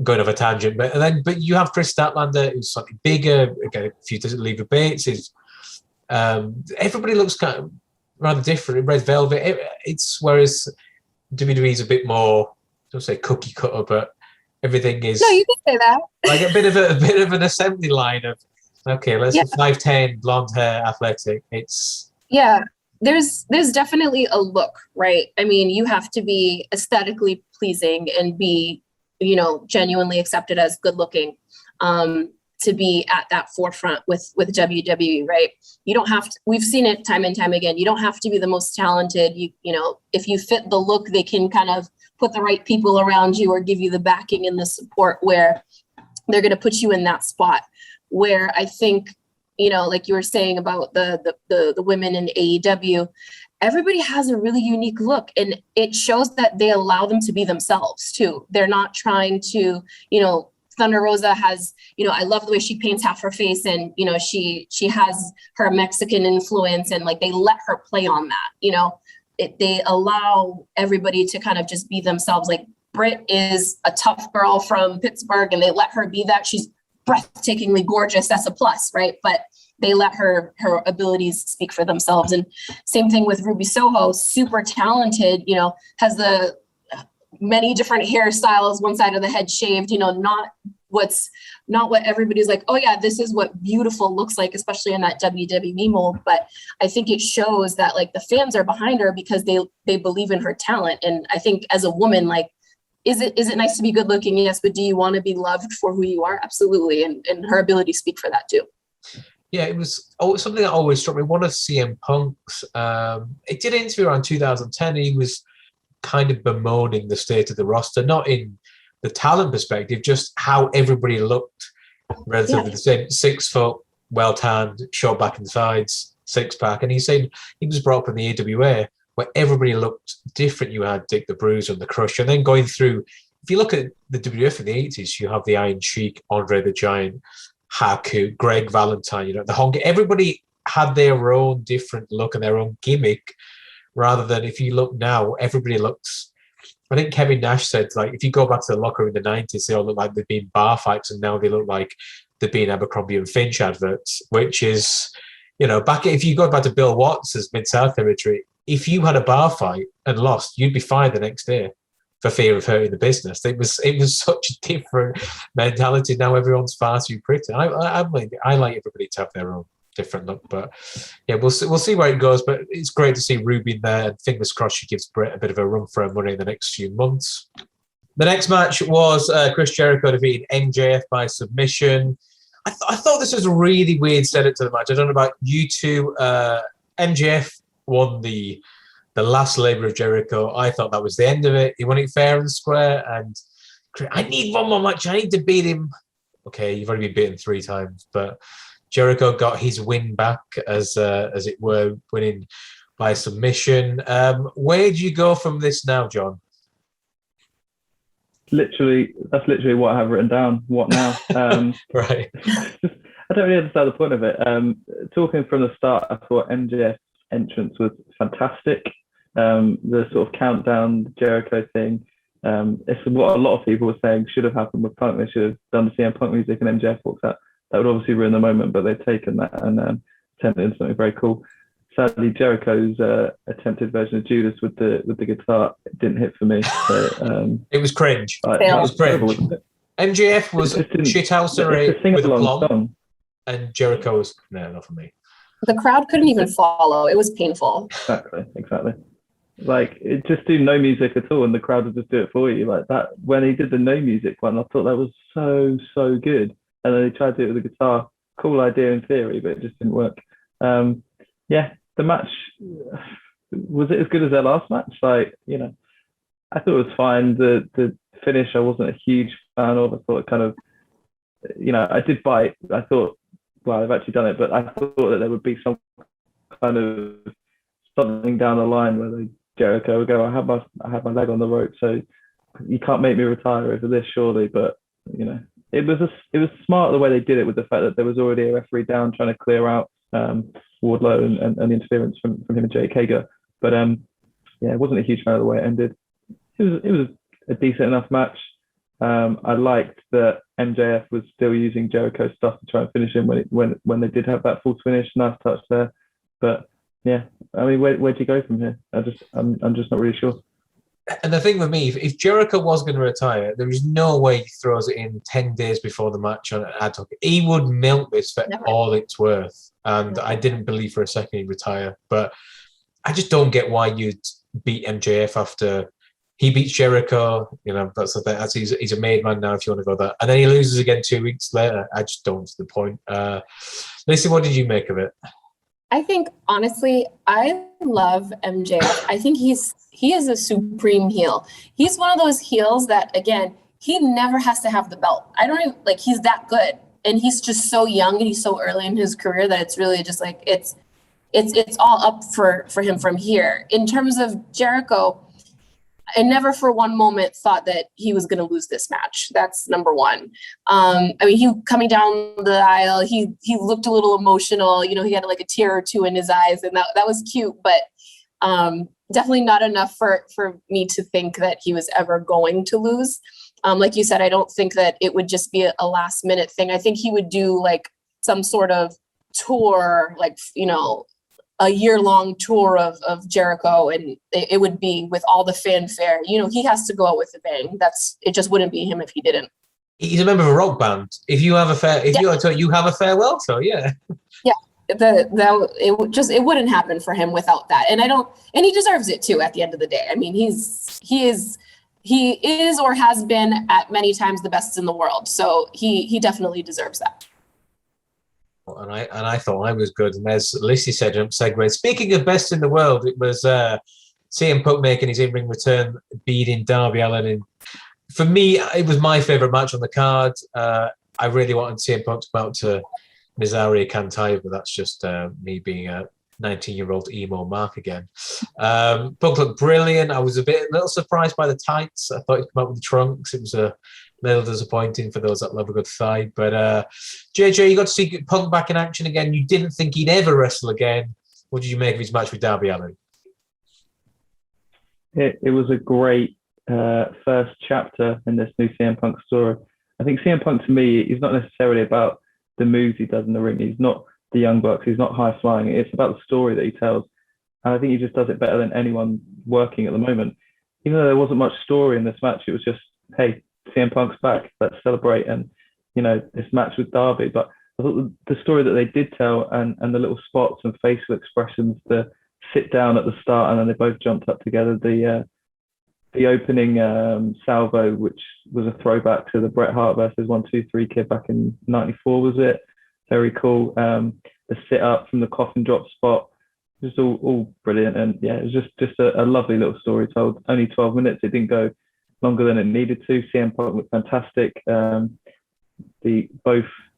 Going off a tangent, but you have Chris Statlander, who's slightly bigger. Again, if you doesn't leave the Bates, is everybody looks kind of rather different. In Red Velvet, it's whereas WWE's a bit more, don't say cookie cutter, but everything is. No, you can say that. Like a bit of an assembly line of, okay, let's 5'10", blonde hair, athletic. It's there's definitely a look, right? I mean, you have to be aesthetically pleasing and be, you know, genuinely accepted as good looking to be at that forefront with WWE, right? You don't have to, we've seen it time and time again. You don't have to be the most talented. You know, if you fit the look, they can kind of put the right people around you or give you the backing and the support where they're going to put you in that spot. Where I think, you know, like you were saying about the women in AEW, everybody has a really unique look, and it shows that they allow them to be themselves too. They're not trying to, you know, Thunder Rosa has, you know, I love the way she paints half her face, and, you know, she has her Mexican influence, and like they let her play on that, you know. They allow everybody to kind of just be themselves. Like Britt is a tough girl from Pittsburgh, and they let her be that. She's breathtakingly gorgeous. That's a plus, right? But they let her abilities speak for themselves. And same thing with Ruby Soho, super talented, you know, has the many different hairstyles, one side of the head shaved, you know, not what everybody's like, oh yeah, this is what beautiful looks like, especially in that WWE mold. But I think it shows that like the fans are behind her because they believe in her talent. And I think as a woman, like, is it nice to be good looking? Yes, but do you want to be loved for who you are? Absolutely. And her ability to speak for that too. Yeah, it was something that always struck me. One of CM Punk's, it did an interview around 2010. He was kind of bemoaning the state of the roster, not in the talent perspective, just how everybody looked relatively the same. 6 foot, well tanned, short back and sides, 6-pack. And he said he was brought up in the AWA where everybody looked different. You had Dick the Bruiser and the Crusher, and then going through, if you look at the WWF in the 80s, you have the Iron Sheik, Andre the Giant, Haku, Greg Valentine, you know, the Honky. Everybody had their own different look and their own gimmick, rather than if you look now, everybody looks. I think Kevin Nash said, like, if you go back to the locker room in the 90s, they all look like they've been bar fights, and now they look like they've been Abercrombie and Finch adverts, which is, you know, if you go back to Bill Watts' Mid-South territory, if you had a bar fight and lost, you'd be fired the next day for fear of hurting the business. It was such a different mentality. Now everyone's far too pretty. I like everybody to have their own different look, but yeah, we'll see where it goes. But it's great to see Ruby in there, and fingers crossed she gives Britt a bit of a run for her money in the next few months. The next match was Chris Jericho defeating MJF by submission. I thought this was a really weird setup to the match. I don't know about you two. MJF won the last labor of Jericho. I thought that was the end of it. He won it fair and square, and I need one more match. I need to beat him. Okay, you've already been beaten 3 times, but Jericho got his win back, as it were, winning by submission. Where do you go from this now, John? That's literally what I have written down. What now? Right. I don't really understand the point of it. Talking from the start, I thought MJF's entrance was fantastic. The sort of countdown Jericho thing. It's what a lot of people were saying should have happened with Punk. They should have done the CM Punk music and MJF walks out. That would obviously ruin the moment, but they've taken that and turned it into something very cool. Sadly, Jericho's attempted version of Judas with the guitar didn't hit for me. So, it was cringe. It was cringe. MJF was shithousery with a plum, song. And Jericho was not for me. The crowd couldn't even follow. It was painful. Exactly. Like, it just do no music at all, and the crowd would just do it for you. Like that, when he did the no music one, I thought that was so good. And then they tried to do it with the guitar. Cool idea in theory, but it just didn't work. Yeah, the match, was it as good as their last match? Like, I thought it was fine. The finish, I wasn't a huge fan of. I thought it kind of, I did bite. I thought, well, I've actually done it, but I thought that there would be some kind of something down the line where Jericho would go, I had my leg on the rope, so you can't make me retire over this, surely. But it was smart the way they did it, with the fact that there was already a referee down trying to clear out Wardlow and the interference from him and Jake Hager. But yeah, it wasn't a huge fan of the way it ended. It was a decent enough match. I liked that MJF was still using Jericho stuff to try and finish him when they did have that full finish. Nice touch there. But yeah, I mean, where'd you go from here? I'm just not really sure. And the thing with me, if Jericho was going to retire, there is no way he throws it in 10 days before the match on ad hoc. He would milk this for all it's worth. And I didn't believe for a second he'd retire. But I just don't get why you'd beat MJF after he beats Jericho. He's a made man now, if you want to go that. And then he loses again 2 weeks later. I just don't see the point. Lissy, what did you make of it? I think, honestly, I love MJF. I think he is a supreme heel. He's one of those heels that, again, he never has to have the belt. I don't even, he's that good. And he's just so young and he's so early in his career that it's really just it's all up for him from here. In terms of Jericho, I never for one moment thought that he was going to lose this match. That's number one. I mean, he coming down the aisle, he looked a little emotional. He had a tear or two in his eyes, and that was cute, but definitely not enough for me to think that he was ever going to lose. Like you said, I don't think that it would just be a last minute thing. I think he would do some sort of tour, a year-long tour of Jericho, and it would be with all the fanfare. He has to go out with a bang. It just wouldn't be him if he didn't. He's a member of a rock band. If you have you have a farewell tour, yeah. Yeah, it wouldn't happen for him without that. And he deserves it too at the end of the day. I mean, he is or has been at many times the best in the world. So he definitely deserves that. And I thought I was good. And as Lissy said, segue. Speaking of best in the world, it was CM Punk making his in-ring return, beating Darby Allin. And for me, it was my favourite match on the card. I really wanted CM Punk to come out to Misaria Kantaya, but that's just me being a 19-year-old emo mark again. Punk looked brilliant. I was a little surprised by the tights. I thought he'd come out with the trunks. It was a little disappointing for those that love a good fight. But JJ, you got to see Punk back in action again. You didn't think he'd ever wrestle again. What did you make of his match with Darby Allin? It was a great first chapter in this new CM Punk story. I think CM Punk, to me, he's not necessarily about the moves he does in the ring. He's not the Young Bucks. He's not high flying. It's about the story that he tells. And I think he just does it better than anyone working at the moment. Even though there wasn't much story in this match, it was just, hey, CM Punk's back, let's celebrate, and this match with Darby. But I thought the story that they did tell, and the little spots and facial expressions, the sit down at the start and then they both jumped up together, the opening salvo, which was a throwback to the Bret Hart versus 1-2-3 kid back in '94, was it? Very cool. The sit up from the coffin drop spot, just all brilliant. And yeah, it was just a lovely little story told. Only 12 minutes. It didn't go longer than it needed to. CM Punk looked fantastic. Both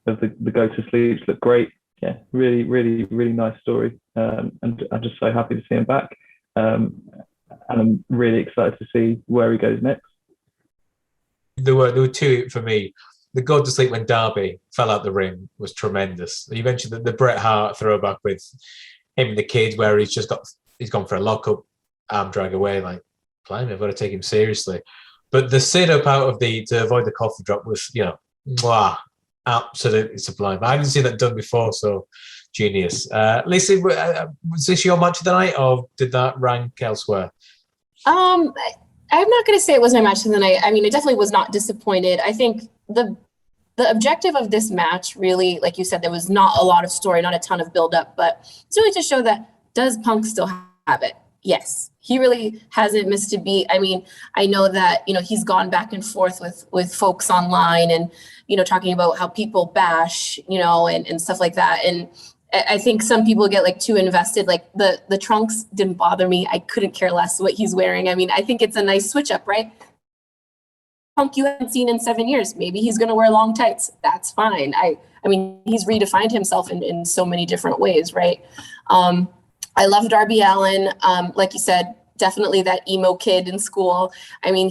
of the go to sleeps look great. Yeah, really, really, really nice story. And I'm just so happy to see him back. And I'm really excited to see where he goes next. There were two for me. The go to sleep when Darby fell out the ring was tremendous. You mentioned the Bret Hart throwback with him and the kids, where he's gone for a lockup, arm drag away, blimey, I've got to take him seriously. But the sit up out of to avoid the coffin drop was, absolutely sublime. I haven't seen that done before, so genius. Lissy, was this your match of the night, or did that rank elsewhere? I'm not going to say it was my match of the night. I mean, it definitely was not disappointed. I think the objective of this match, really, like you said, there was not a lot of story, not a ton of build up, but it's really to show that, does Punk still have it? Yes, he really hasn't missed a beat. I mean, I know that, he's gone back and forth with folks online and, talking about how people bash, and stuff like that. And I think some people get like too invested. Like the trunks didn't bother me. I couldn't care less what he's wearing. I mean, I think it's a nice switch up, right? Punk you haven't seen in 7 years. Maybe he's going to wear long tights. That's fine. I mean, he's redefined himself in so many different ways, right? I love Darby Allin. Like you said, definitely that emo kid in school. I mean,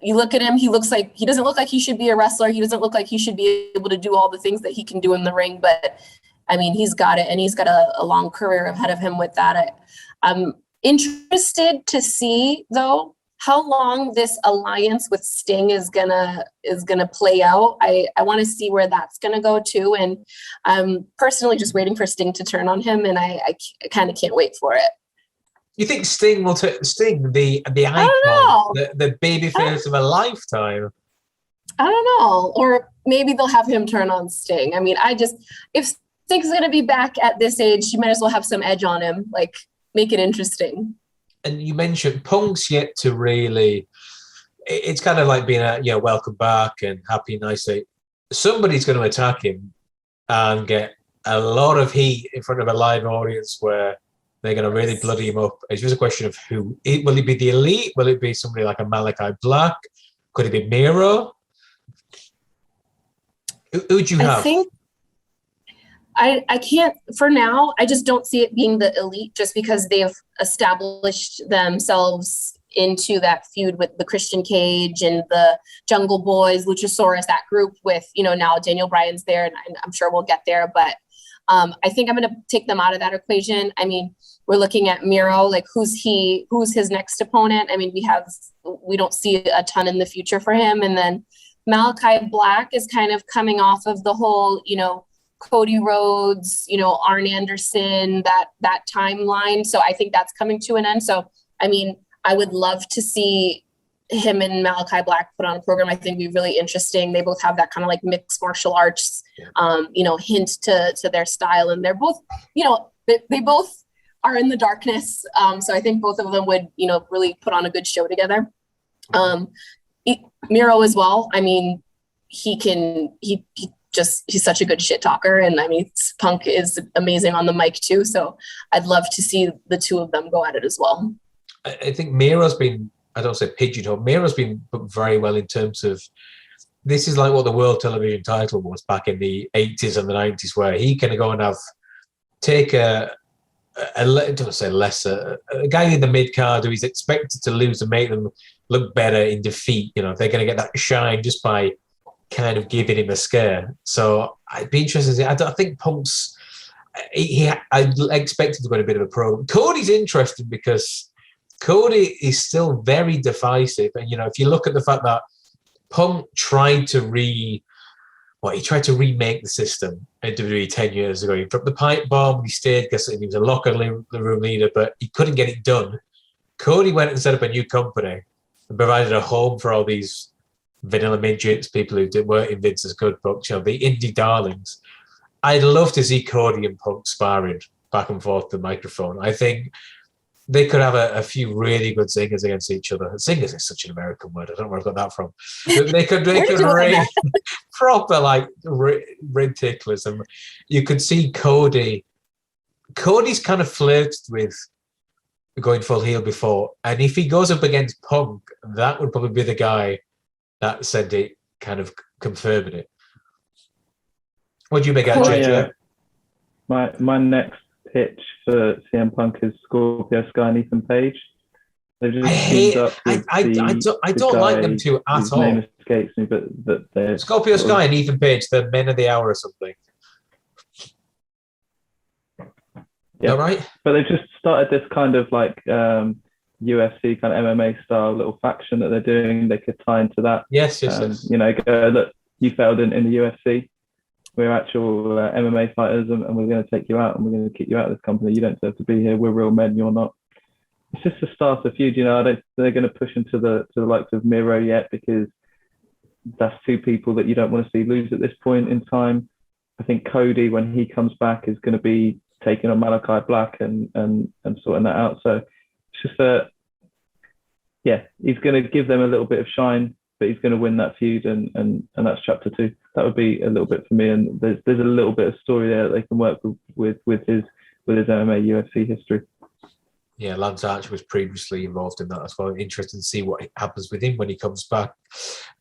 you look at him, he doesn't look like he should be a wrestler. He doesn't look like he should be able to do all the things that he can do in the ring, but I mean, he's got it, and he's got a long career ahead of him with that. I'm interested to see, though, how long this alliance with Sting is gonna play out. I want to see where that's gonna go too, and I'm personally just waiting for Sting to turn on him, and I kind of can't wait for it. You think Sting will Sting the icon, the baby face of a lifetime? I don't know, or maybe they'll have him turn on Sting. I mean, if Sting's gonna be back at this age, you might as well have some edge on him, like make it interesting. And you mentioned Punk's yet to really, it's kind of like being welcome back and happy, nice day. Somebody's going to attack him and get a lot of heat in front of a live audience where they're going to really bloody him up. It's just a question of who. Will it be the Elite? Will it be somebody like a Malachi Black? Could it be Miro? Who would you have? I think I can't, for now, I just don't see it being the Elite just because they've established themselves into that feud with the Christian Cage and the Jungle Boys, Luchasaurus, that group with, now Daniel Bryan's there, and I'm sure we'll get there, but I think I'm going to take them out of that equation. I mean, we're looking at Miro, like who's his next opponent? I mean, we don't see a ton in the future for him. And then Malachi Black is kind of coming off of the whole, Cody Rhodes, Arn Anderson, that timeline. So I think that's coming to an end. So, I mean, I would love to see him and Malachi Black put on a program. I think it'd be really interesting. They both have that kind of like mixed martial arts, hint to their style. And they're both, they both are in the darkness. So I think both of them would, really put on a good show together. Miro as well. I mean, he's such a good shit talker. And I mean, Punk is amazing on the mic too. So I'd love to see the two of them go at it as well. I think Miro's been, I don't say pigeonholed, Miro's been booked very well in terms of, this is like what the world television title was back in the 80s and the 90s, where he can go and take a don't say lesser, a guy in the mid card who he's expected to lose and make them look better in defeat. They're going to get that shine just by kind of giving him a scare. So I'd be interested to see. I think Punk's, I expected to go in a bit of a program. Cody's interesting because Cody is still very divisive. And, if you look at the fact that Punk tried to remake the system at WWE 10 years ago. He dropped the pipe bomb, he stayed because he was a locker room leader, but he couldn't get it done. Cody went and set up a new company and provided a home for all these vanilla midgets, people who weren't in Vince's good books, the indie darlings. I'd love to see Cody and Punk sparring back and forth the microphone. I think they could have a few really good singers against each other. Singers is such an American word. I don't know where I got that from. They could really proper like rig ticklers, and you could see Cody's kind of flirted with going full heel before, and if he goes up against Punk, that would probably be the guy that said it, kind of confirming it. What do you make out, JJ? My next pitch for CM Punk is Scorpio Sky and Ethan Page. They've just I don't like them two at his all. Name escapes me, but they're Scorpio Sky and Ethan Page, the men of the hour or something. Yeah, right. But they've just started this kind of like UFC kind of MMA style little faction that they're doing. They could tie into that. Yes. Go, look, you failed in the UFC. We're actual MMA fighters, and we're going to take you out, and we're going to kick you out of this company. You don't deserve to be here. We're real men. You're not. It's just a start of feud. I don't think they're going to push into the likes of Miro yet, because that's two people that you don't want to see lose at this point in time. I think Cody, when he comes back, is going to be taking on Malachi Black and sorting that out. So It's just he's going to give them a little bit of shine, but he's going to win that feud, and that's chapter 2. That would be a little bit for me, and there's a little bit of story there that they can work with his MMA UFC history. Yeah, Lance Archer was previously involved in that as well. Interesting to see what happens with him when he comes back.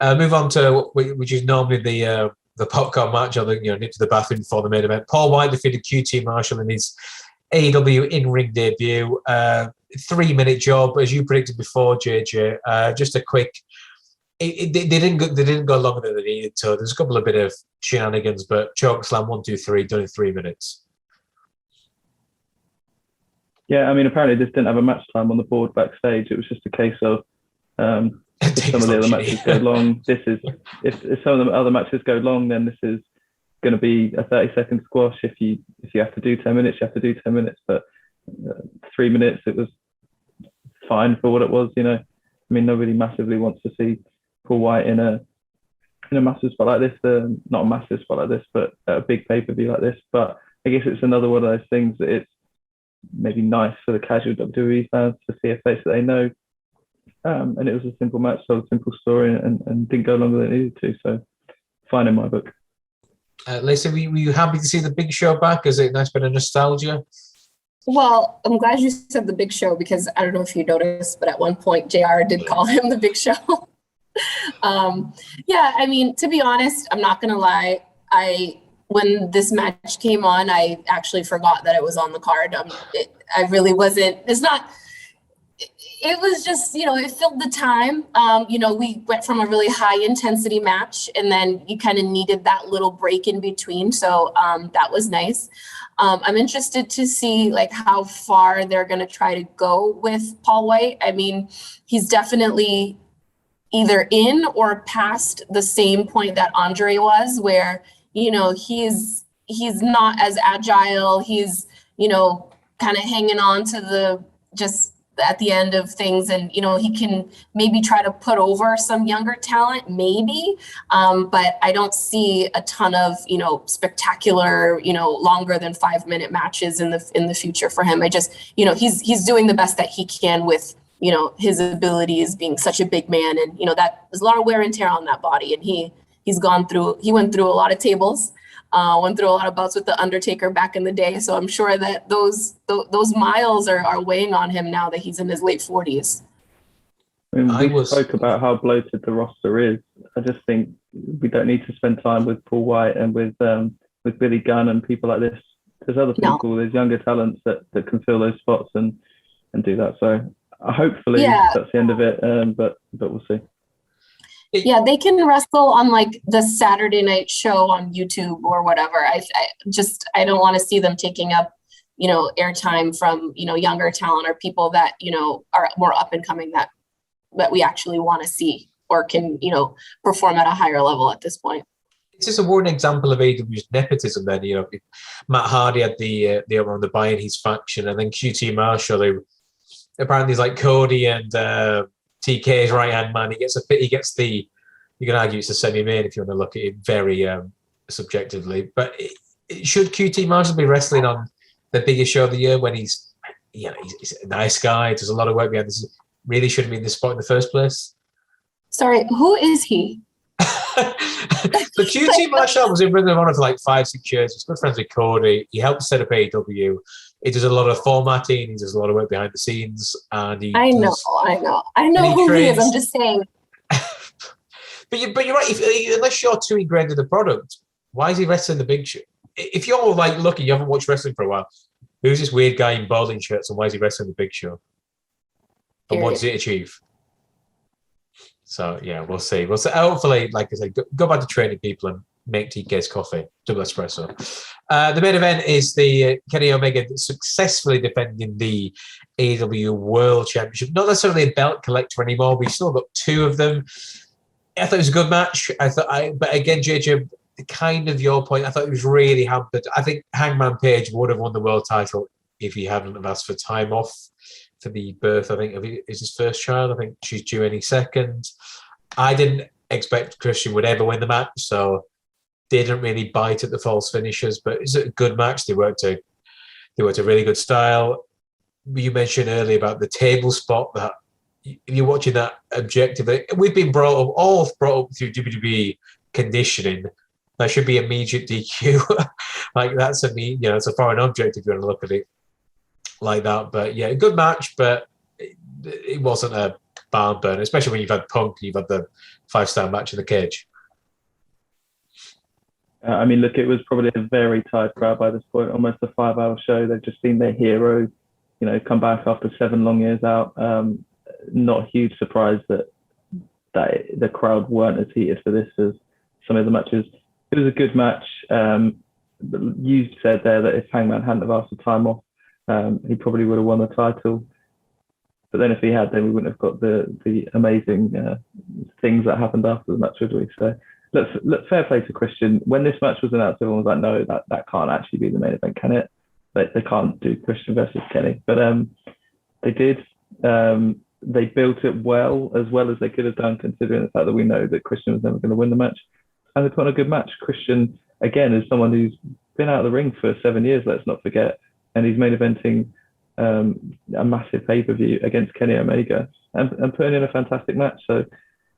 Move on to which is normally the popcorn match, or nip to the bathroom before the main event. Paul White defeated QT Marshall in his AEW in-ring debut. 3-minute job, as you predicted before, JJ. Just a quick. They didn't go longer than they needed to. There's a couple of bit of shenanigans, but choke slam 1, 2, 3 done in 3 minutes. Yeah, I mean, apparently this didn't have a match time on the board backstage. It was just a case of if some of the other matches go long, if some of the other matches go long, then this is going to be a 30-second squash. If you have to do 10 minutes, you have to do 10 minutes. But 3 minutes, it was fine for what it was. I mean, nobody massively wants to see Paul White in a massive spot like this. Not a massive spot like this, but a big pay-per-view like this. But I guess it's another one of those things that it's maybe nice for the casual WWE fans to see a face that they know. And it was a simple match, so a simple story, and didn't go longer than it needed to. So fine in my book. Lisa, were you happy to see the Big Show back? Is it a nice bit of nostalgia? Well, I'm glad you said the Big Show, because I don't know if you noticed, but at one point JR did call him the Big Show. Yeah, I mean, to be honest, I'm not gonna lie. When this match came on, I actually forgot that it was on the card. I really wasn't. It was just, it filled the time. We went from a really high intensity match, and then you kind of needed that little break in between. So that was nice. I'm interested to see how far they're going to try to go with Paul White. I mean, he's definitely either in or past the same point that Andre was, where, he's not as agile. He's, kind of hanging on to just at the end of things, and he can maybe try to put over some younger talent, maybe, but I don't see a ton of spectacular longer than 5-minute matches in the future for him. I just he's doing the best that he can with his abilities, being such a big man, and that there's a lot of wear and tear on that body, and he went through a lot of tables. Went through a lot of bouts with the Undertaker back in the day, so I'm sure that those miles are weighing on him now that he's in his late 40s. I mean, we spoke about how bloated the roster is. I just think we don't need to spend time with Paul White and with Billy Gunn and people like this. There's other people, there's younger talents that can fill those spots and do that. So hopefully that's the end of it, but we'll see. Yeah, they can wrestle on the Saturday night show on YouTube or whatever. I don't want to see them taking up, airtime from, younger talent or people that, are more up and coming that we actually want to see or can, perform at a higher level at this point. It's just one example of AEW's nepotism then. Matt Hardy had the on the buy in his faction, and then QT Marshall, apparently he's like Cody and TK's right-hand man. He gets the, you can argue it's a semi-main if you want to look at it very subjectively, but should QT Marshall be wrestling on the biggest show of the year when he's a nice guy, does a lot of work behind this, really shouldn't be in this spot in the first place? Sorry, who is he? The QT Marshall was in Ring of Honor for 5-6 years. He's good friends with Cody. He helped set up AEW. He does a lot of formatting. He does a lot of work behind the scenes, and I know who he is. I'm just saying. but you're right. Unless you're too ingrained in the product, why is he wrestling the Big Show? If you're lucky, you haven't watched wrestling for a while. Who's this weird guy in bowling shirts, and why is he wrestling the Big Show? And what does it achieve? So yeah, we'll see. Hopefully, like I said, go back to training people and make TK's coffee, double espresso. The main event is the Kenny Omega successfully defending the AEW World Championship. Not necessarily a belt collector anymore, but he's still got 2 of them. I thought it was a good match. But again, JJ, kind of your point, I thought it was really hampered. I think Hangman Page would have won the world title if he hadn't have asked for time off for the birth, I think, of his first child. I think she's due any second. I didn't expect Christian would ever win the match, so didn't really bite at the false finishes, but it's a good match. They worked a really good style. you mentioned earlier about the table spot, that if you're watching that objectively, we've been brought up through WWE conditioning. That should be immediate DQ. Like that's it's a foreign object if you want to look at it like that. But yeah, good match, but it wasn't a barn burner, especially when you've had Punk, you've had the 5-star match in the cage. I mean, look, it was probably a very tired crowd by this point, almost a 5-hour show. They've just seen their hero, come back after 7 long years out. Not a huge surprise that the crowd weren't as heated for this as some of the matches. It was a good match. You said there that if Hangman hadn't have asked for time off, he probably would have won the title. But then if he had, then we wouldn't have got the amazing things that happened after the match, would we? So let's fair play to Christian. When this match was announced, everyone was like, no, that can't actually be the main event, can it? They can't do Christian versus Kenny. But they did. They built it well as they could have done, considering the fact that we know that Christian was never going to win the match. And they put on a good match. Christian, again, is someone who's been out of the ring for 7 years, let's not forget. And he's main eventing a massive pay-per-view against Kenny Omega and putting in a fantastic match. So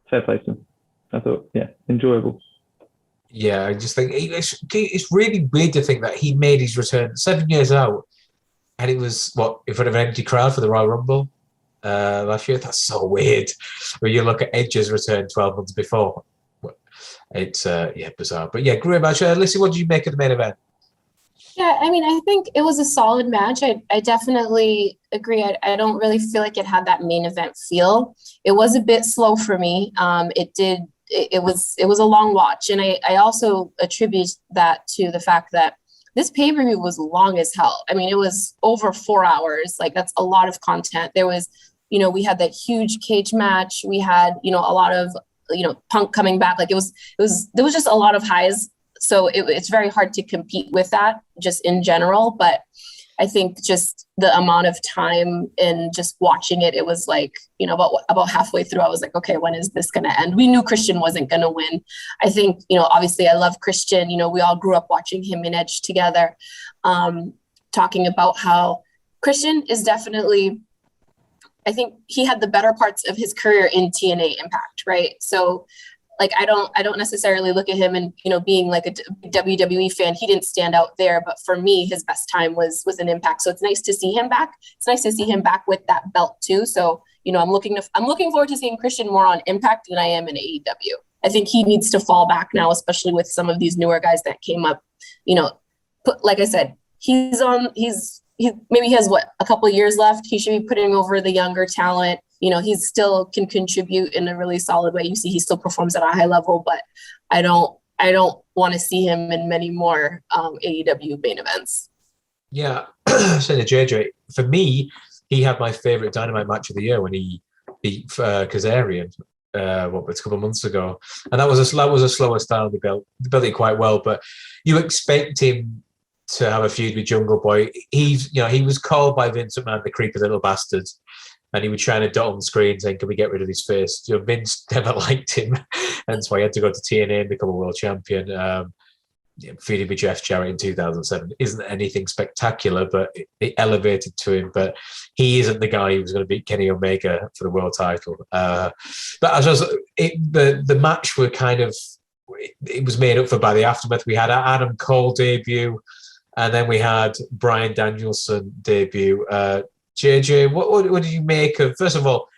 fair play to him. I thought, enjoyable. Yeah, I just think it's really weird to think that he made his return 7 years out, and it was, in front of an empty crowd for the Royal Rumble last year. That's so weird. When you look at Edge's return 12 months before. It's, bizarre. But yeah, great match. Lissy, what did you make of the main event? Yeah, I mean, I think it was a solid match. I definitely agree. I don't really feel like it had that main event feel. It was a bit slow for me. It was a long watch. And I also attribute that to the fact that this pay-per-view was long as hell. I mean, it was over 4 hours. Like, that's a lot of content. There was, we had that huge cage match. We had, a lot of, Punk coming back. Like there was just a lot of highs. So it's very hard to compete with that just in general. But I think just the amount of time and just watching it, it was like, about halfway through, I was like, okay, when is this going to end? We knew Christian wasn't going to win. I think, obviously I love Christian. We all grew up watching him and Edge together, talking about how Christian is definitely, I think he had the better parts of his career in TNA Impact, right? So like, I don't necessarily look at him and, being like a WWE fan, he didn't stand out there. But for me, his best time was an Impact. So it's nice to see him back. It's nice to see him back with that belt too. So, I'm looking forward to seeing Christian more on Impact than I am in AEW. I think he needs to fall back now, especially with some of these newer guys that came up, like I said, he maybe he has a couple of years left. He should be putting over the younger talent. He still can contribute in a really solid way. You see, he still performs at a high level, but I don't want to see him in many more AEW main events. Yeah, saying to JJ, for me, he had my favorite Dynamite match of the year when he beat Kazarian. A couple of months ago, and that was a slower style. They built it quite well, but you expect him to have a feud with Jungle Boy. He was called by Vince McMahon the creepy little bastard. And he would shine a dot on the screen saying, can we get rid of his face? Vince never liked him. Hence why he had to go to TNA and become a world champion. Feuding with Jeff Jarrett in 2007 isn't anything spectacular, but it elevated to him. But he isn't the guy who was going to beat Kenny Omega for the world title. But the match were kind of, it was made up for by the aftermath. We had Adam Cole debut, and then we had Bryan Danielson debut. JJ, what did you make of, first of all,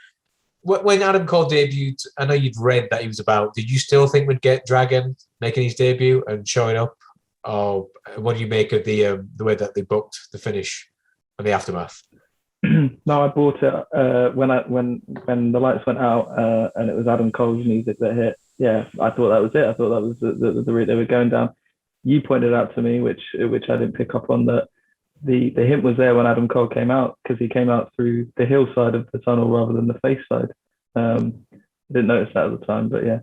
when Adam Cole debuted, I know you'd read that he was about, did you still think we'd get Dragon making his debut and showing up? Or what do you make of the way that they booked the finish and the aftermath? No, I bought it when the lights went out and it was Adam Cole's music that hit. Yeah, I thought that was it. I thought that was the route they were going down. You pointed out to me, which I didn't pick up on, that the hint was there when Adam Cole came out, because he came out through the hill side of the tunnel rather than the face side. Didn't notice that at the time, but yeah.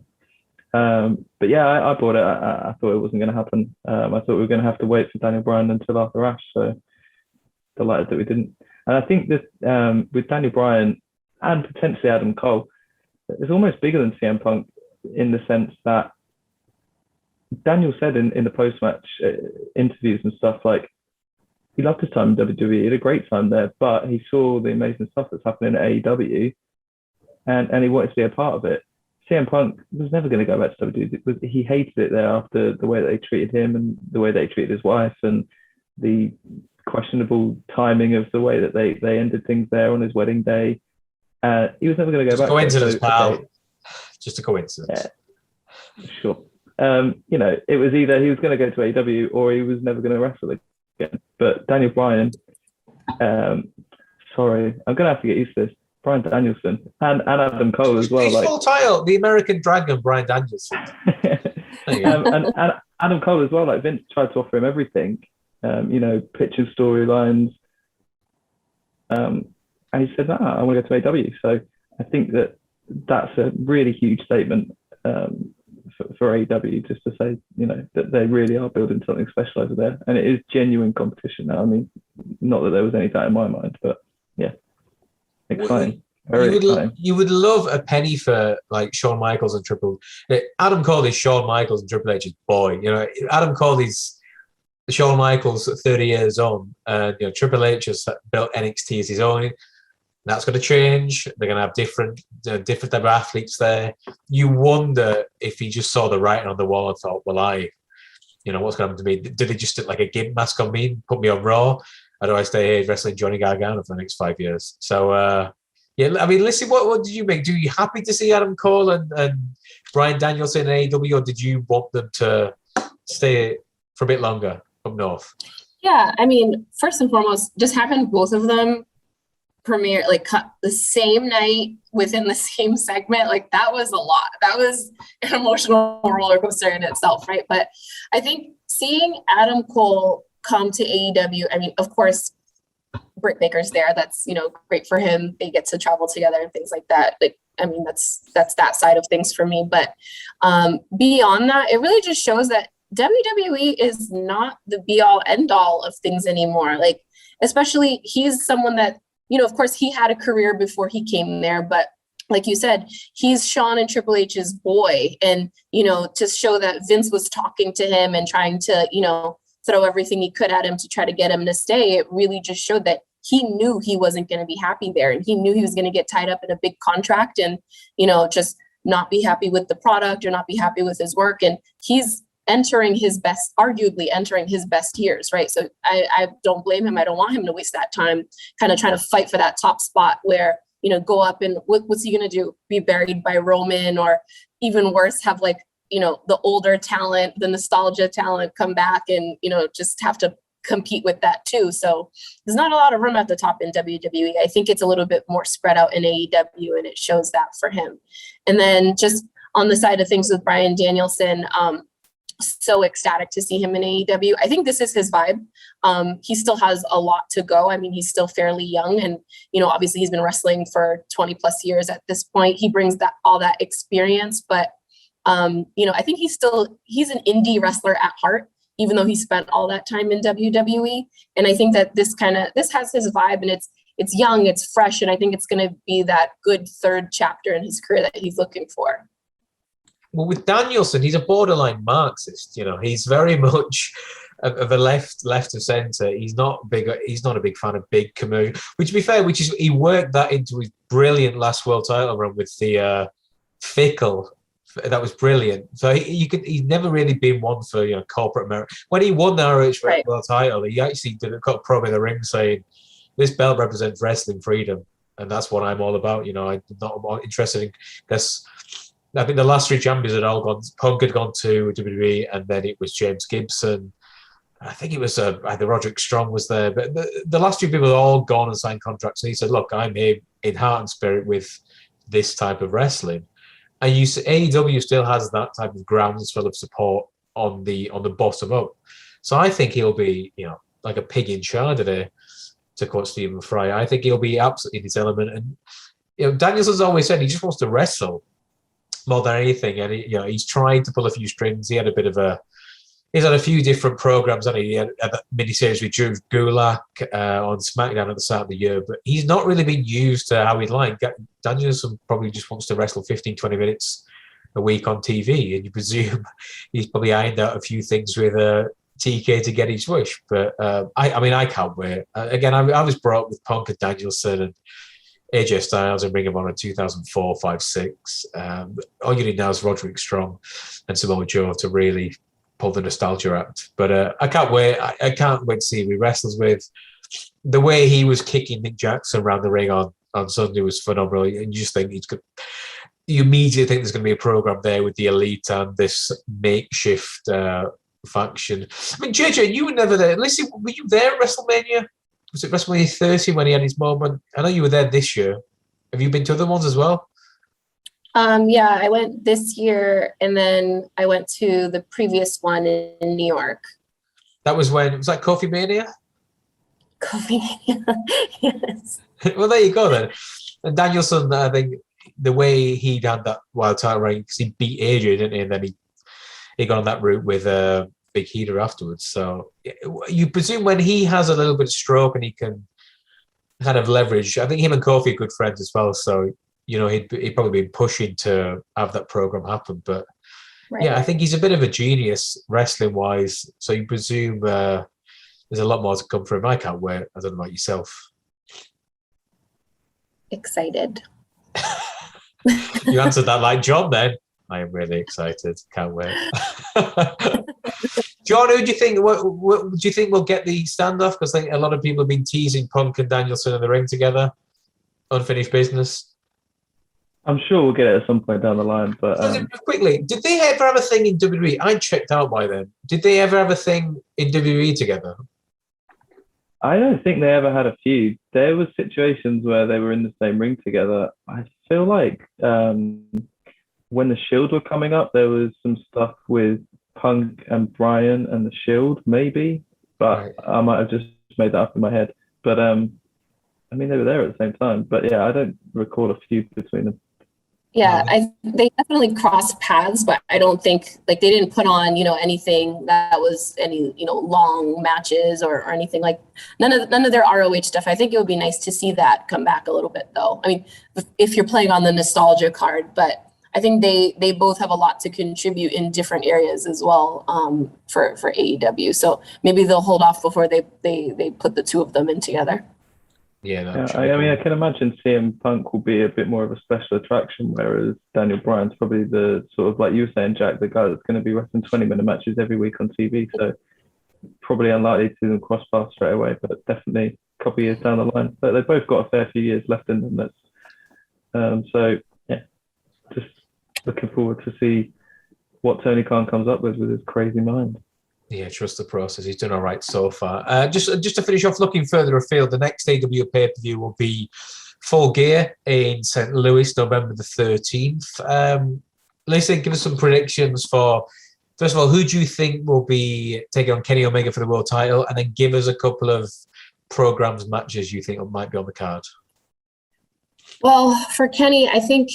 I bought it. I thought it wasn't going to happen. I thought we were going to have to wait for Daniel Bryan until after Ash, so delighted that we didn't. And I think that with Daniel Bryan and potentially Adam Cole, it's almost bigger than CM Punk in the sense that Daniel said in the post-match interviews and stuff, like, he loved his time in WWE. He had a great time there, but he saw the amazing stuff that's happening at AEW, and he wanted to be a part of it. CM Punk was never going to go back to WWE. He hated it there after the way that they treated him and the way they treated his wife and the questionable timing of the way that they ended things there on his wedding day. He was never going to go back. Coincidence, pal. Okay. Just a coincidence. Yeah, sure. It was either he was going to go to AEW or he was never going to wrestle again. But Daniel Bryan, sorry, I'm going to have to get used to this. Bryan Danielson and Adam Cole as well. His full title, the American Dragon, Bryan Danielson. and Adam Cole as well. Like Vince tried to offer him everything, pitching storylines, and he said, "I want to go to AEW." So I think that's a really huge statement for AEW, just to say, that they really are building something special over there, and it is genuine competition now. I mean, not that there was any doubt in my mind, but yeah. Exciting. You would love a penny for like Shawn Michaels and Adam Cole is Shawn Michaels and Triple H's boy. Adam Cole is Shawn Michaels at 30 years on, and Triple H has built NXT as his own. That's going to change. They're going to have different type of athletes there. You wonder if he just saw the writing on the wall and thought, well, what's going to happen to me? Did they just stick like a gimp mask on me and put me on Raw? Or do I stay here wrestling Johnny Gargano for the next 5 years? So, Lissy, what did you make? Do you happy to see Adam Cole and Bryan Danielson in AEW, or did you want them to stay for a bit longer up north? Yeah, I mean, first and foremost, just having both of them premiere, cut the same night within the same segment, that was a lot. That was an emotional roller coaster in itself, right? But I think seeing Adam Cole come to AEW, I mean, of course, Britt Baker's there. That's, great for him. They get to travel together and things like that. That's that side of things for me. But beyond that, it really just shows that WWE is not the be all end all of things anymore. Especially he's someone that, of course he had a career before he came there, but like you said, he's Shawn and Triple H's boy. And, to show that Vince was talking to him and trying to, throw everything he could at him to try to get him to stay, it really just showed that he knew he wasn't going to be happy there. And he knew he was going to get tied up in a big contract and, just not be happy with the product or not be happy with his work. And he's arguably entering his best years, right? So I don't blame him. I don't want him to waste that time kind of trying to fight for that top spot where, go up and what's he going to do? Be buried by Roman, or even worse, have the older talent, the nostalgia talent come back and, just have to compete with that too. So there's not a lot of room at the top in WWE. I think it's a little bit more spread out in AEW, and it shows that for him. And then just on the side of things with Bryan Danielson, so ecstatic to see him in AEW. I think this is his vibe. He still has a lot to go. I mean, he's still fairly young, and, obviously he's been wrestling for 20 plus years at this point. He brings all that experience, but I think he's an indie wrestler at heart, even though he spent all that time in WWE. And I think that this has his vibe, and it's young, it's fresh. And I think it's going to be that good third chapter in his career that he's looking for. Well, with Danielson, he's a borderline Marxist. He's very much of a left of centre. He's not a big fan of big commercial, which, to be fair, he worked that into his brilliant last world title run with the Fickle. That was brilliant. So he's never really been one for corporate America. When he won the ROH World title, he actually did a promo in the ring saying, "This belt represents wrestling freedom, and that's what I'm all about." I'm not interested in this. I think the last three champions had all gone. Punk had gone to WWE, and then it was James Gibson. I think it was either Roderick Strong was there, but the last two people had all gone and signed contracts. And he said, "Look, I'm here in heart and spirit with this type of wrestling." And AEW still has that type of groundswell of support on the bottom up. So I think he'll be, like a pig in chardonnay, to quote Stephen Fry. I think he'll be absolutely in his element. And Danielson's always said he just wants to wrestle more than anything. And he's trying to pull a few strings. He's had a few different programs, and he had a miniseries with Drew Gulak on SmackDown at the start of the year, but he's not really been used to how he'd like. Danielson probably just wants to wrestle 15, 20 minutes a week on TV, and you presume he's probably ironed out a few things with TK to get his wish. But I can't wait. Again, I was brought up with Punk and Danielson and AJ Styles and Ring of Honor 2004, 5, 6. All you need now is Roderick Strong and Samoa Joe to really pull the nostalgia act. But I can't wait. I can't wait to see who he wrestles with. The way he was kicking Nick Jackson around the ring on Sunday was phenomenal. And you just think you immediately think there's going to be a program there with the Elite and this makeshift faction. I mean, JJ, you were never there. Lissy, were you there at WrestleMania? Was it WrestleMania 30 when he had his moment? I know you were there this year. Have you been to other ones as well? Yeah, I went this year, and then I went to the previous one in New York. That was when, was that Kofi Mania? Kofi Mania, yes. Well, there you go then. And Danielson, I think the way he had that wild title reign, because he beat AJ, didn't he? And then he got on that route with Big Heater afterwards. So you presume when he has a little bit of stroke and he can kind of leverage, I think him and Kofi are good friends as well. So, he'd probably be pushing to have that program happen. But Right. yeah, I think he's a bit of a genius wrestling wise. So you presume there's a lot more to come from him. I can't wait. I don't know about yourself. Excited. You answered that like John then. I am really excited. Can't wait. John, who do you think? What do you think will get the standoff? Because I think a lot of people have been teasing Punk and Danielson in the ring together. Unfinished business. I'm sure we'll get it at some point down the line. But quickly, did they ever have a thing in WWE? I checked out by then. Did they ever have a thing in WWE together? I don't think they ever had a feud. There were situations where they were in the same ring together. I feel like when the Shield were coming up, there was some stuff with Punk and Bryan and the Shield, maybe. But right. I might have just made that up in my head. But they were there at the same time. But yeah, I don't recall a feud between them. Yeah, they definitely crossed paths, but I don't think they didn't put on anything that was any long matches or anything like none of their ROH stuff. I think it would be nice to see that come back a little bit though. I mean, if you're playing on the nostalgia card, but I think they both have a lot to contribute in different areas as well for AEW. So maybe they'll hold off before they put the two of them in together. Yeah, I can imagine CM Punk will be a bit more of a special attraction, whereas Daniel Bryan's probably the sort of, like you were saying, Jack, the guy that's going to be wrestling 20-minute matches every week on TV. So probably unlikely to see them cross paths straight away, but definitely a couple of years down the line. But they've both got a fair few years left in them. So yeah, just looking forward to see what Tony Khan comes up with his crazy mind. Yeah, trust the process. He's done all right so far. Just to finish off, looking further afield, the next AEW pay-per-view will be Full Gear in St. Louis, November the 13th. Listen, give us some predictions for, first of all, who do you think will be taking on Kenny Omega for the world title? And then give us a couple of programs, matches you think might be on the card. Well, for Kenny, I think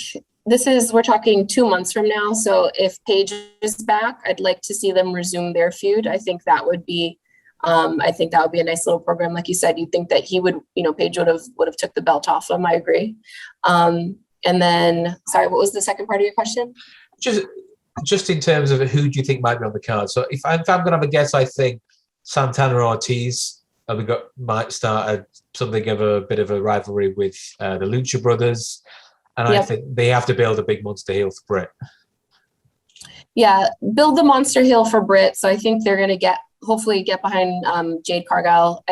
we're talking 2 months from now. So if Paige is back, I'd like to see them resume their feud. I think that would be a nice little program. Like you said, you'd think that he would, Paige would have took the belt off him. I agree. And then, sorry, what was the second part of your question? Just in terms of who do you think might be on the card? So if I'm going to have a guess, I think Santana Ortiz might start something of a bit of a rivalry with the Lucha Brothers. And yep. I think they have to build a big monster heel for Britt. Yeah, build the monster heel for Britt. So I think they're going to hopefully get behind Jade Cargill.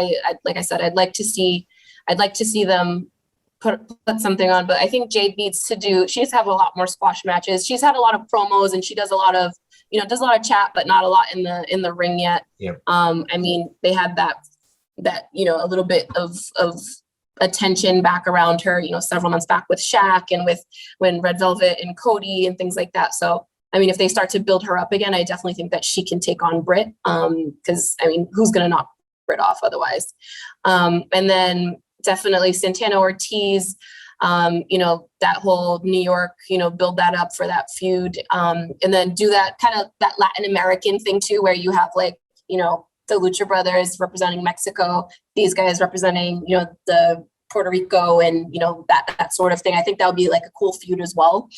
Like I said, I'd like to see them put something on. But I think Jade needs to she needs to have a lot more squash matches. She's had a lot of promos and she does a lot of chat, but not a lot in the ring yet. Yep. They had that a little bit of attention back around her, several months back with Shaq and when Red Velvet and Cody and things like that. So, if they start to build her up again, I definitely think that she can take on Britt. Because who's going to knock Britt off otherwise? And then definitely Santana Ortiz, that whole New York, build that up for that feud. And then do that kind of that Latin American thing too, where you have the Lucha Brothers representing Mexico, these guys representing, the Puerto Rico and, that sort of thing. I think that would be like a cool feud as well.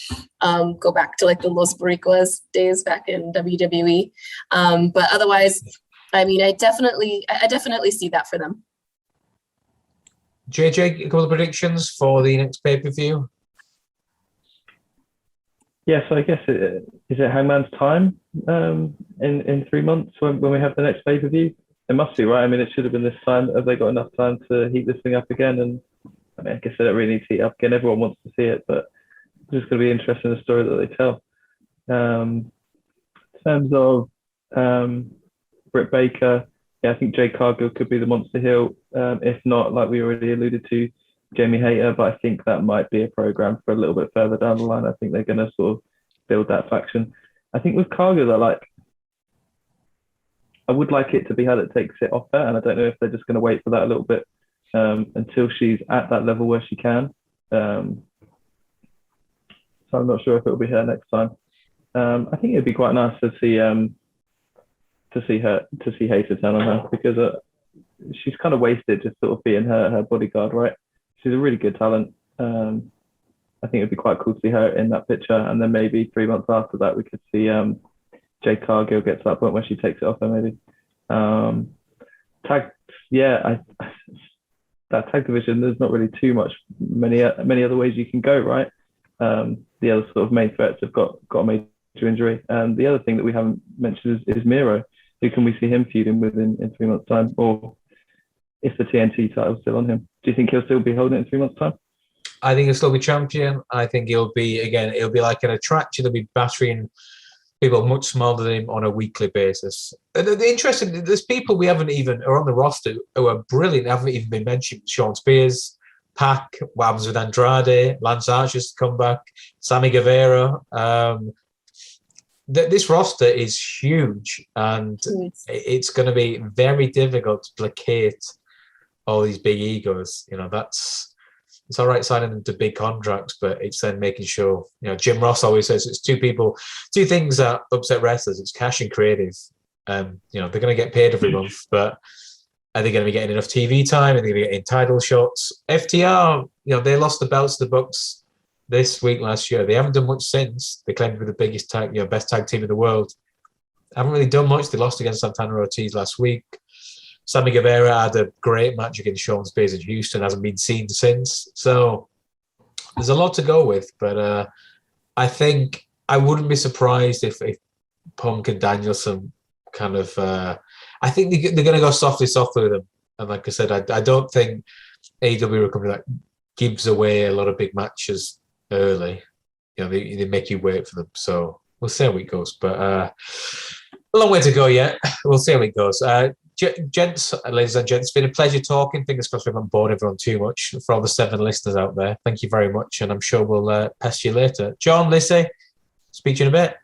Go back to the Los Boricuas days back in WWE. But otherwise, I mean, I definitely see that for them. JJ, a couple of predictions for the next pay-per-view? Yeah, so I guess is it Hangman's time in 3 months when we have the next pay-per-view? It must be, right? I mean, it should have been this time. Have they got enough time to heat this thing up again? And I mean, I guess they don't really need to heat up again. Everyone wants to see it, but it's just going to be interesting, the story that they tell. In terms of Britt Baker, yeah, I think Jade Cargill could be the monster heel. If not, like we already alluded to, Jamie Hayter, but I think that might be a program for a little bit further down the line. I think they're going to sort of build that faction. I think with Cargill, I would like it to be her that takes it off her, and I don't know if they're just going to wait for that a little bit until she's at that level where she can. So I'm not sure if it'll be her next time. I think it'd be quite nice to see Hayter turn on her, because she's kind of wasted just sort of being her bodyguard, right? She's a really good talent. I think it'd be quite cool to see her in that picture, and then maybe 3 months after that we could see Jade Cargill get to that point where she takes it off her, maybe. Tag, yeah, that tag division, there's not really many other ways you can go, right? The other sort of main threats have got a major injury. And the other thing that we haven't mentioned is Miro. Who can we see him feuding with in 3 months' time? Or if the TNT title's still on him, do you think he'll still be holding it in 3 months' time? I think he'll still be champion. I think it'll be like an attraction. They'll be battering people much smaller than him on a weekly basis. The interesting, there's people we haven't even are on the roster who are brilliant, haven't even been mentioned. Sean Spears, Pac, what happens with Andrade, Lance Archer's come back, Sammy Guevara. This roster is huge, and it's going to be very difficult to placate all these big egos. It's all right signing them to big contracts, but it's then making sure, Jim Ross always says it's two things that upset wrestlers. It's cash and creative. They're going to get paid every month, but are they going to be getting enough TV time? Are they going to be getting title shots? FTR, they lost the belts to the Bucks this week last year. They haven't done much since. They claimed to be the biggest best tag team in the world. Haven't really done much. They lost against Santana Ortiz last week. Sammy Guevara had a great match against Sean Spears in Houston, hasn't been seen since. So there's a lot to go with, but I think I wouldn't be surprised if Punk and Danielson kind of, I think they're going to go softly with them. And like I said, I don't think AEW are a company that gives away a lot of big matches early. They make you wait for them. So we'll see how it goes. But a long way to go yet. We'll see how it goes. Gents, ladies and gents, it's been a pleasure talking. Fingers crossed we haven't bored everyone too much. For all the 7 listeners out there, thank you very much, and I'm sure we'll pest you later. John, Lissy, speak to you in a bit.